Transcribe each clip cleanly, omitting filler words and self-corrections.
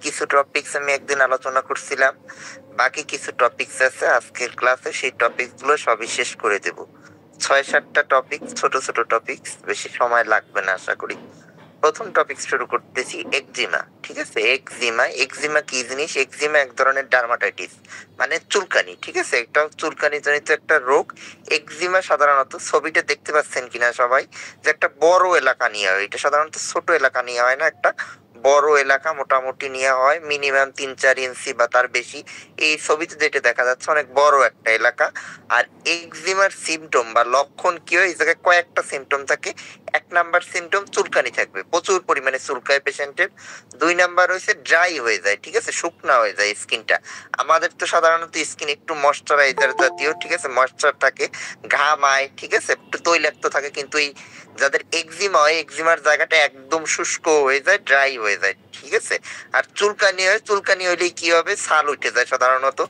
কিছু টপিকস আমি একদিন আলোচনা করছিলাম, বাকি কিছু টপিকস আছে আজকের ক্লাসে, সেই টপিকস গুলো সবই শেষ করে দেব। 6-7টা টপিক, ছোট ছোট টপিকস, বেশি সময় লাগবে না আশা করি। প্রথম টপিক শুরু করতেছি একজিমা। ঠিক আছে, একজিমা। একজিমা কি জিনিস? একজিমা এক ধরনের ডার্মাটাইটিস, মানে চুলকানি। ঠিক আছে, একটা চুলকানি জনিত একটা রোগ। একজিমা সাধারণত, ছবিটা দেখতে পাচ্ছেন কিনা সবাই, যে একটা বড় এলাকা নিয়ে হয়। এটা সাধারণত ছোট এলাকা নিয়ে হয় না, একটা বড় এলাকা মোটামুটি নিয়ে হয়, মিনিমাম 3-4 ইঞ্চি বা তার বেশি। এই ছবিতে যেটা দেখা যাচ্ছে অনেক বড় একটা এলাকা। আর একজিমার সিমটম বা লক্ষণ কি হয়? এই জায়গায় কয়েকটা সিমটম থাকে। 1 নাম্বার সিমটম চুলকানি থাকবে, প্রচুর পরিমাণে চুলকায় পেশেন্টের। 2 নাম্বার হয়েছে ড্রাই হয়ে যায়, ঠিক আছে, শুকনা হয়ে যায় স্কিনটা। আমাদের তো সাধারণত স্কিন একটু ময়শ্চারাইজার জাতীয়, ঠিক আছে, ময়শ্চার থাকে, ঘামায়, ঠিক আছে, একটু তৈলাক্ত থাকে। কিন্তু এই যাদের একজিমা হয়, একজিমার জায়গাটা একদম শুষ্ক হয়ে যায়, ড্রাই হয়ে যায়, ঠিক আছে। আর চুলকানি হয়, চুলকানি হলে কি হবে? ছাল উঠে যায়, সাধারণত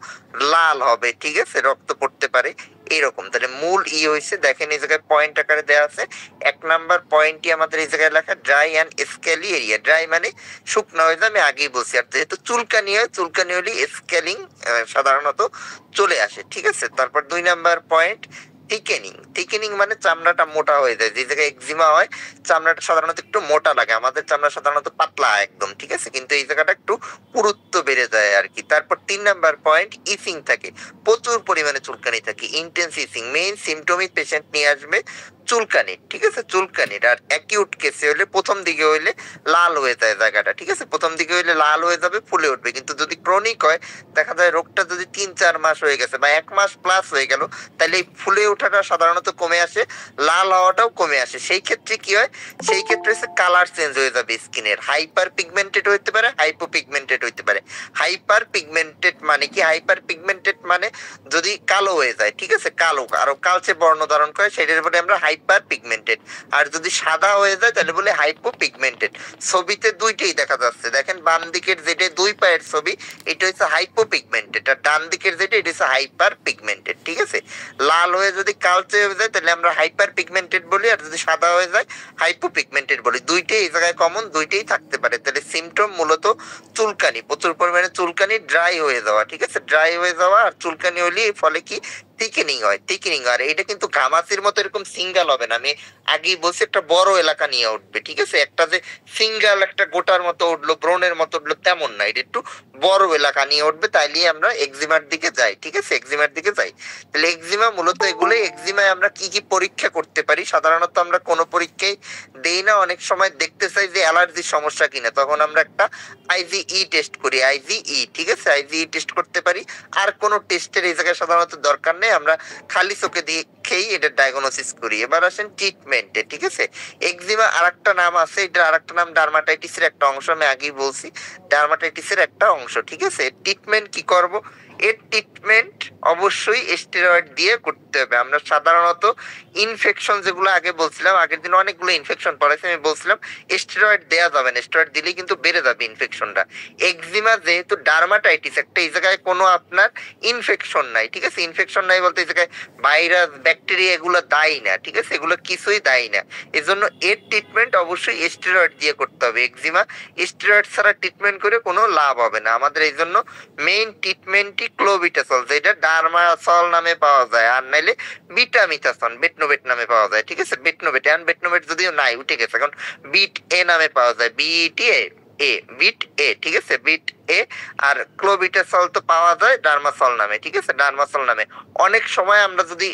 লাল হবে, ঠিক আছে, রক্ত পড়তে পারে, এইরকম। তাহলে মূল হয়েছে, দেখেন এই জায়গায় পয়েন্ট আকারে দেওয়া আছে। 1 নাম্বার পয়েন্টই আমাদের এই জায়গায় লেখা, dry and scaly area. Dry মানে শুকনো হয়ে যায়, আমি আগেই বলছি। আর যেহেতু চুলকানি হয়, চুলকানি হলে স্কেলিং সাধারণত চলে আসে, ঠিক আছে। তারপর 2 নাম্বার পয়েন্ট থিকেনিং। থিকেনিং মানে চামড়াটা মোটা হয়ে যায়। যে জায়গায় একজিমা হয়, চামড়াটা সাধারণত একটু মোটা লাগে, আমাদের চামড়া সাধারণত পাতলা একদম, ঠিক আছে, কিন্তু এই জায়গাটা একটু পুরুত্ব বেড়ে যায় আর কি। তারপর 3 নাম্বার পয়েন্ট ইচিং থাকে, প্রচুর পরিমাণে চুলকানি থাকে, ইন্টেন্স ইচিং। মেইন সিমটমই পেশেন্ট নিয়ে আসবে চুলকানি, ঠিক আছে, চুলকানির। আর অ্যাকিউট কেসে হলে, প্রথম দিকে হইলে লাল হয়ে যায় জায়গাটা, ঠিক আছে, প্রথম দিকে হইলে লাল হয়ে যাবে, ফুলে উঠবে। কিন্তু যদি ক্রনিক হয়, দেখা যায় রোগটা যদি 3-4 মাস হয়ে গেছে বা 1 মাস প্লাস হয়ে গেল, তাহলে এই ফুলে ওঠাটা সাধারণত কমে আসে, লাল হওয়াটাও কমে আসে। সেই ক্ষেত্রে কি হয়? সেই ক্ষেত্রে হচ্ছে কালার চেঞ্জ হয়ে যাবে স্কিনের, হাইপার পিগমেন্টেড হইতে পারে, হাইপো পিগমেন্টেড হইতে পারে। হাইপার পিগমেন্টেড মানে কি? হাইপার পিগমেন্টেড মানে যদি কালো হয়ে যায়, ঠিক আছে, কালো আরো কালচে বর্ণ ধারণ করে, সেটার বলে আমরা হাইপার পিগমেন্টেড। আর যদি সাদা হয়ে যায় তাহলে বলে হাইপো পিগমেন্টেড। ছবিতে দুইটাই দেখা যাচ্ছে, দেখেন বাম দিকের যেটা 2 পায়ের ছবি, এটা হচ্ছে হাইপো পিগমেন্টেড, আর ডান দিকের যেটা, এটা হচ্ছে হাইপার পিগমেন্টেড, ঠিক আছে। লাল হয়ে যদি কালচে হয়ে যায় তাহলে আমরা হাইপার পিগমেন্টেড বলি, আর যদি সাদা হয়ে যায় হাইপো পিগমেন্টেড বলি। দুইটাই এই জায়গায় কমন, দুইটাই থাকতে পারে। তাহলে সিমটম মূলত চুলকানি, প্রচুর পরিমাণে চুলকানি, ড্রাই হয়ে যাওয়া, ঠিক আছে, ড্রাই হয়ে যাওয়া। আর চুলকানি হলে ফলে কি? থিকেনিং হয়, থিকেনিং। আর এটা কিন্তু ঘামাচির মতো এরকম সিঙ্গেল হবে না, আমি আগেই বলছি, একটা বড় এলাকা নিয়ে উঠবে, ঠিক আছে। একটা যে সিঙ্গেল একটা গোটার মতো উঠলো, ব্রণের মতো উঠলো, তেমন না, এটা একটু বড় এলাকা নিয়ে উঠবে। তাইলে আমরা এক্সিমার দিকে যাই, ঠিক আছে, এক্সিমার দিকে যাই। তাহলে এক্সিমা মূলত এগুলো। এক্সিমায় আমরা কি কি পরীক্ষা করতে পারি? সাধারণত আমরা কোনো পরীক্ষাই দেই না, অনেক সময় দেখতে চাই যে অ্যালার্জির সমস্যা কিনা, তখন আমরা একটা আইজিই টেস্ট করি, আইজিই, ঠিক আছে, আইজিই টেস্ট করতে পারি। আর কোনো টেস্টের এই জায়গায় সাধারণত দরকার নেই, আমরা খালি চোখে দেখেই এটা ডায়াগনোসিস করি। এবার আসেন ট্রিটমেন্টে, ঠিক আছে। এক্সিমা আরেকটা নাম আছে, এটা আরেকটা নাম ডার্মাটাইটিসের একটা অংশ, আমি আগেই বলছি, ডার্মাটাইটিসের একটা অংশ, ঠিক আছে। ট্রিটমেন্ট কি করব? এর ট্রিটমেন্ট অবশ্যই স্টেরয়েড দিয়ে করতে হবে। আমরা সাধারণত ইনফেকশন যেগুলো আগে বলছিলাম, আগের দিন অনেকগুলো ইনফেকশন পড়াইছে, আমি বলছিলাম স্টেরয়েড দেয়া যাবে না, স্টেরয়েড দিলেই কিন্তু বেড়ে যাবে ইনফেকশনটা। এক্সিমা যেহেতু ডার্মাটাইটিস একটা, এই জায়গায় কোনো আপনার ইনফেকশন নাই, ঠিক আছে, ইনফেকশন নাই বলতে এই জায়গায় ভাইরাস, ব্যাকটেরিয়া এগুলো দায়ী না, ঠিক আছে, এগুলো কিছুই দায়ী না। এজন্য এর ট্রিটমেন্ট অবশ্যই স্টেরয়েড দিয়ে করতে হবে। এক্সিমা স্টেরয়েড ছাড়া ট্রিটমেন্ট করে কোনো লাভ হবে না আমাদের। এই জন্য মেইন ট্রিটমেন্টই ক্লোবিটাসল, যেটা ডার্মাসল নামে পাওয়া যায়, আর নাইলে বিটামিথাসন, বেটনোবেট নামে পাওয়া যায়, ঠিক আছে। বেটনোবেট, এখন বেটনোবেট যদিও নাই, উঠে গেছে, এখন বিট এ নামে পাওয়া যায়, বিটি এ, বিট এ, ঠিক আছে, বিট এ। আর ক্লোবিটাসল তো পাওয়া যায় ডার্মাসল নামে, ঠিক আছে, ডার্মাসল নামে। অনেক সময় আমরা যদি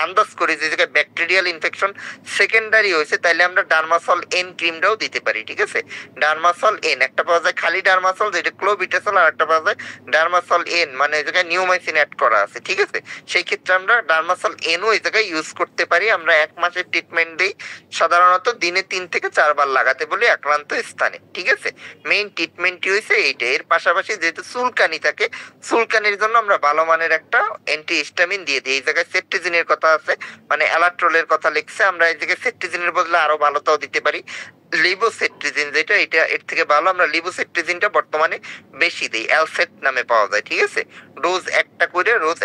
আন্দাজ করি যে জায়গায় ব্যাকটেরিয়াল ইনফেকশন সেকেন্ডারি হয়েছে, তাহলে আমরা ডার্মাসল এন ক্রিমটাও দিতে পারি, ঠিক আছে। ডার্মাসল এন একটা পাওয়া যায় খালি ডার্মাসল, যেটা ক্লোবিটাসল, আর একটা পাওয়া যায় ডার্মাসল এন, মানে এই জায়গায় নিওমাইসিন অ্যাড করা আছে, ঠিক আছে। সেই ক্ষেত্রে আমরা ডার্মাসল এনও এই জায়গায় ইউজ করতে পারি। আমরা 1 মাসের ট্রিটমেন্ট দিই, সাধারণত দিনে 3 থেকে 4 বার লাগাতে বলি আক্রান্ত স্থানে, ঠিক আছে। মেইন ট্রিটমেন্টই হয়েছে এইটা। এর পাশাপাশি যেহেতু চুলকানি থাকে, চুলকানির জন্য আমরা ভালো মানের একটা অ্যান্টিহিস্টামিন দিয়ে দিই। এই জায়গায় সেট্রিজিনের কথা আছে, মানে অ্যালাট্রোলের কথা লিখছে, আমরা এই জায়গায় সেট্রিজিনের বদলে আরো ভালোটাও দিতে পারি, লিভোসেট্রিজিন, যেটা এটা এর থেকে ভালো। আমরা লিভোসেট্রিজিনটা বর্তমানে বেশি দিই, অ্যালসেট নামে পাওয়া যায়, ঠিক আছে। রোজ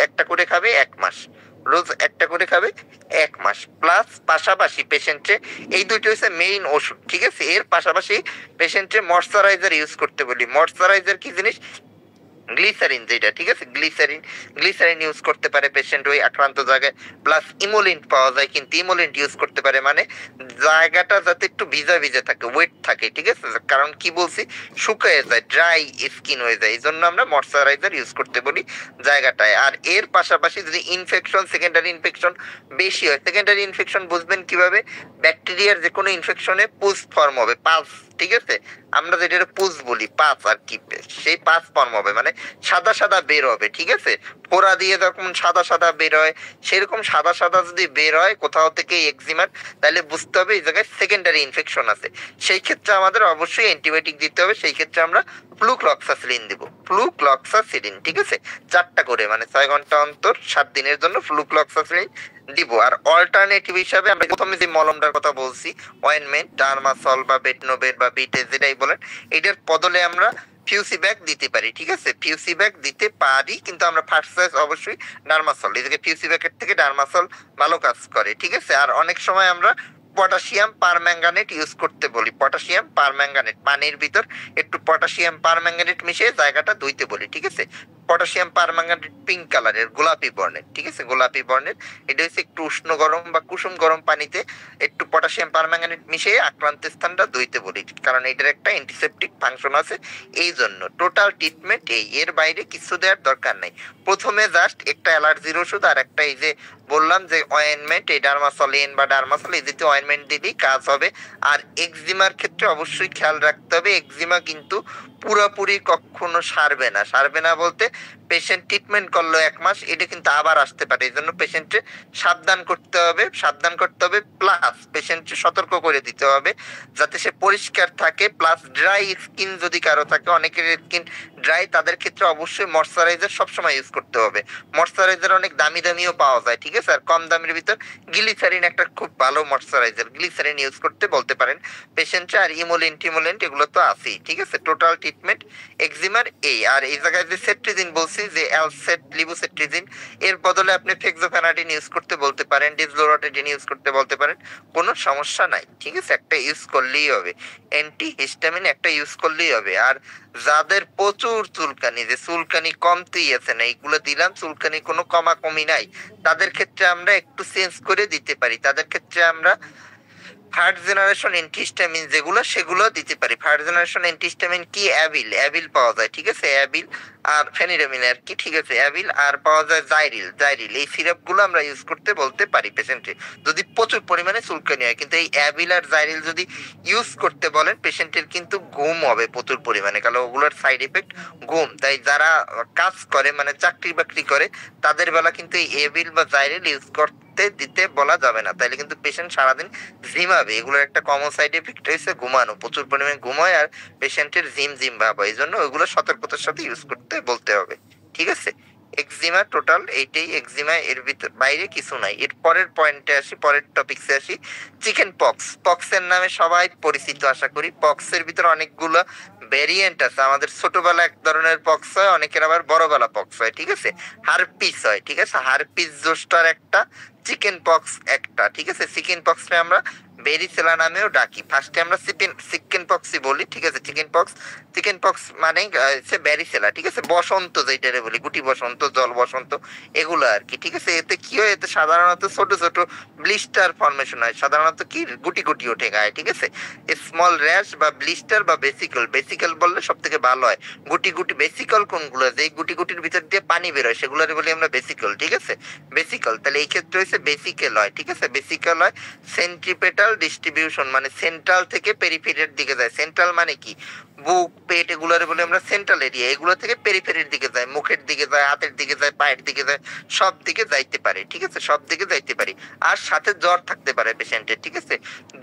একটা করে খাবে 1 মাস। রোজ একটা করে খাবে 1 মাস। প্লাস পাশাপাশি পেশেন্টে এই দুইটা হচ্ছে মেইন ওষুধ, ঠিক আছে। এর পাশাপাশি পেশেন্টে ময়শ্চারাইজার ইউজ করতে বলি। ময়শ্চারাইজার কি জিনিস? গ্লিসারিন, যেটা ঠিক আছে, গ্লিসারিন ইউজ করতে পারে পেশেন্ট ওই আক্রান্ত জায়গায়। প্লাস ইমোলিন্ট পাওয়া যায়, কিন্তু ইমোলিন্ট ইউজ করতে পারে মানে জায়গাটা যাতে একটু ভিজা ভিজা থাকে, ওয়েট থাকে, ঠিক আছে। কারণ কি বলছি, শুকিয়ে যায়, ড্রাই স্কিন হয়ে যায়, এই জন্য আমরা ময়শ্চারাইজার ইউজ করতে বলি জায়গাটায়। আর এর পাশাপাশি যদি ইনফেকশন, সেকেন্ডারি ইনফেকশন বেশি হয়, সেকেন্ডারি ইনফেকশন বুঝবেন কিভাবে? ব্যাকটেরিয়ার যে কোনো ইনফেকশনে পুজ ফর্ম হবে, পাস, ঠিক আছে। আমরা যেটা পুজ বলি, পাস আর কি, সেই পাস ফর্ম হবে মানে সাদা সাদা বের হবে, ঠিক আছে। ফোড়া দিয়ে যখন সাদা সাদা বের হয়, সেরকম সাদা সাদা যদি বের হয় কোথাও থেকে এক্সিমার, তাহলে বুঝতে হবে এই জায়গায় সেকেন্ডারি ইনফেকশন আছে। সেই ক্ষেত্রে আমাদের অবশ্যই অ্যান্টিবায়োটিক দিতে হবে। সেই ক্ষেত্রে আমরা ফ্লুক্লক্সাসিলিন দিব, ফ্লুক্লক্সাসিলিন, ঠিক আছে। 4টা করে মানে 6 ঘন্টা অন্তর 7 দিনের জন্য ফ্লুক্লক্সাসিলিন দিব। আর অল্টারনেটিভ হিসাবে আমরা প্রথমে যে মলমটার কথা বলছি, অয়েনমেন্ট, ডার্মাসল বা বেটনোভেট বা বিটেজ যেটাই বলেন, এটার বদলে আমরা ফিউসি ব্যাগ দিতে পারি, ঠিক আছে। ফিউসি ব্যাগ দিতে পারি, কিন্তু আমরা ফার্স্ট চয়েস অবশ্যই ডার্মাসল। এদিকে ফিউসি ব্যাগের থেকে ডার্মাসল ভালো কাজ করে, ঠিক আছে। আর অনেক সময় আমরা পটাশিয়াম পারম্যাঙ্গানেট ইউজ করতে বলি। পটাশিয়াম পারম্যাঙ্গানেট, পানির ভিতর একটু পটাশিয়াম পারম্যাঙ্গানেট মিশিয়ে জায়গাটা ধুইতে বলি, ঠিক আছে। পটাশিয়াম পারম্যাঙ্গানেট পিঙ্ক কালারের, গোলাপি বর্ণের, ঠিক আছে, গোলাপি বর্ণের। এটা হচ্ছে একটু উষ্ণ গরম বা কুসুম গরম পানিতে একটু পটাশিয়াম পারম্যাঙ্গানেট মিশিয়ে আক্রান্ত স্থানটা ধুইতে বলি, কারণ এটার একটা অ্যান্টিসেপটিক ফাংশন আছে। এই জন্য টোটাল ট্রিটমেন্ট এই, এর বাইরে কিছু দেওয়ার দরকার নাই। প্রথমে জাস্ট একটা অ্যালার্জির ওষুধ আর একটা এই যে বললাম যে অয়েনমেন্ট, এই ডার্মাসলিন বা ডার্মাসল, এই জাতীয় অয়েনমেন্ট দিলেই কাজ হবে। আর এক্সিমার ক্ষেত্রে অবশ্যই খেয়াল রাখতে হবে, এক্সিমা কিন্তু পুরোপুরি কখনো সারবে না। সারবে না বলতে পেশেন্ট ট্রিটমেন্ট করলো 1 মাস, এটা কিন্তু আবার আসতে পারে। এই জন্য পেশেন্টে সাবধান করতে হবে, সাবধান করতে হবে। প্লাস পেশেন্টকে সতর্ক করে দিতে হবে যাতে সে পরিষ্কার থাকে। প্লাস ড্রাই স্কিন যদি কারো থাকে, অনেকের স্কিন ড্রাই, তাদের ক্ষেত্রে অবশ্যই ময়শ্চারাইজার সবসময় ইউজ করতে হবে। ময়শ্চারাইজার অনেক দামি দামিও পাওয়া যায়, ঠিক আছে। আর কম দামের ভিতর গ্লিসারিন একটা খুব ভালো ময়শ্চারাইজার, গ্লিসারিন ইউজ করতে বলতে পারেন পেশেন্টে। আর ইমোলিন টিমোলিন এগুলো তো আছেই, ঠিক আছে। টোটাল ট্রিটমেন্ট এক্সিমার এই। আর এই জায়গায় যে সেট্রিজিন বলছি, যে অ্যালসেট লিবোসেট্রিজিন, এর বদলে আপনি ফেক্সোফেনাডিন ইউজ করতে বলতে পারেন, ডিসলোরাটেডিন ইউজ করতে বলতে পারেন, কোনো সমস্যা নাই, ঠিক আছে। একটা ইউজ করলেই হবে, অ্যান্টি হিস্টামিন একটা ইউজ করলেই হবে। আর যাদের প্রচুর চুলকানি, যে চুলকানি কমতেই আছে না, এইগুলো দিলাম, চুলকানি কোনো কমা কমি নাই, তাদের ক্ষেত্রে আমরা একটু চেঞ্জ করে দিতে পারি। তাদের ক্ষেত্রে আমরা থার্ড জেনারেশন অ্যান্টিহিস্টামিন যেগুলো, সেগুলো দিতে পারি। থার্ড জেনারেশন অ্যান্টিহিস্টামিন কি? অ্যাবিল, অ্যাবিল পাওয়া যায়, ঠিক আছে, অ্যাবিল আর ফেনিডামিন আর কি, ঠিক আছে, অ্যাবিল। আর পাওয়া যায় জাইরিল, জাইরিল, এই সিরাপগুলো আমরা ইউজ করতে বলতে পারি পেশেন্টে যদি প্রচুর পরিমাণে চুলকানি হয়। কিন্তু এই অ্যাবিল আর জাইরিল যদি ইউজ করতে বলেন, পেশেন্টের কিন্তু ঘুম হবে প্রচুর পরিমাণে, কারণ ওগুলোর সাইড ইফেক্ট ঘুম। তাই যারা কাজ করে মানে চাকরি বাকরি করে, তাদের বেলা কিন্তু এই অ্যাবিল বা জাইরিল ইউজ করতে দিতে বলা যাবে না, তাইলে কিন্তু পেশেন্ট সারাদিন ঝিমাবে। এগুলোর একটা কমন সাইড এফেক্ট হচ্ছে ঘুমানো, প্রচুর পরিমাণে ঘুমায় আর পেশেন্টের ঝিম ভাব হয়। এই জন্য ওইগুলো সতর্কতার সাথে ইউজ করতে বলতে হবে, ঠিক আছে। এক্সিমা টোটাল এইটাই, এক্সিমা, এর ভিতর বাইরে কিছু নাই। এর পরের পয়েন্টে আসি, পরের টপিকসে আসি। চিকেন পক্স, পক্সের নামে সবাই পরিচিত আশা করি। পক্সের ভিতর অনেকগুলো ভেরিয়েন্ট আছে। আমাদের ছোটবেলা এক ধরনের পক্স হয়, অনেকের আবার বড়বেলা পক্স হয়, ঠিক আছে। হারপিস হয়, ঠিক আছে, হারপিস জোস্টার একটা, চিকেন পক্স একটা, ঠিক আছে। চিকেন পক্সে আমরা বেরিসেলা নামেও ডাকি। ফার্স্টে আমরা চিকেন পক্সই বলি, ঠিক আছে। চিকেন পক্স মানে হচ্ছে ব্যারিসেলা, ঠিক আছে, বসন্ত যেটারে বলি, গুটি বসন্ত, জল বসন্ত, এগুলো আর কি, ঠিক আছে। এতে কি হয়, এতে সাধারণত ছোট ছোট ব্লিস্টার ফর্মেশন হয়, সাধারণত কি গুটি গুটি ওঠে গায়ে, ঠিক আছে। স্মল র্যাশ বা ব্লিস্টার বা বেসিকল, বেসিকল বললে সব থেকে ভালো হয়। গুটি গুটি বেসিকল কোনগুলো, যে গুটি গুটির ভিতর দিয়ে পানি বের হয়, সেগুলোরে বলি আমরা বেসিকল, ঠিক আছে, বেসিকল। তাহলে এই ক্ষেত্রে হচ্ছে বেসিকেল হয়, ঠিক আছে, বেসিকেল হয়। সেন্ট্রিপেটাল ডিস্ট্রিবিউশন মানে সেন্ট্রাল থেকে পেরিফেরির দিকে যায়। সেন্ট্রাল মানে কি? বুক, পেট, এগুলোর বলে আমরা সেন্ট্রাল এরিয়া। এগুলো থেকে পেরিফেরির দিকে যায়, মুখের দিকে যায়, হাতের দিকে যায়, পায়ের দিকে যায়, সব দিকে যাইতে পারে, ঠিক আছে, সব দিকে যাইতে পারি। আর সাথে জ্বর থাকতে পারে পেশেন্টের, ঠিক আছে,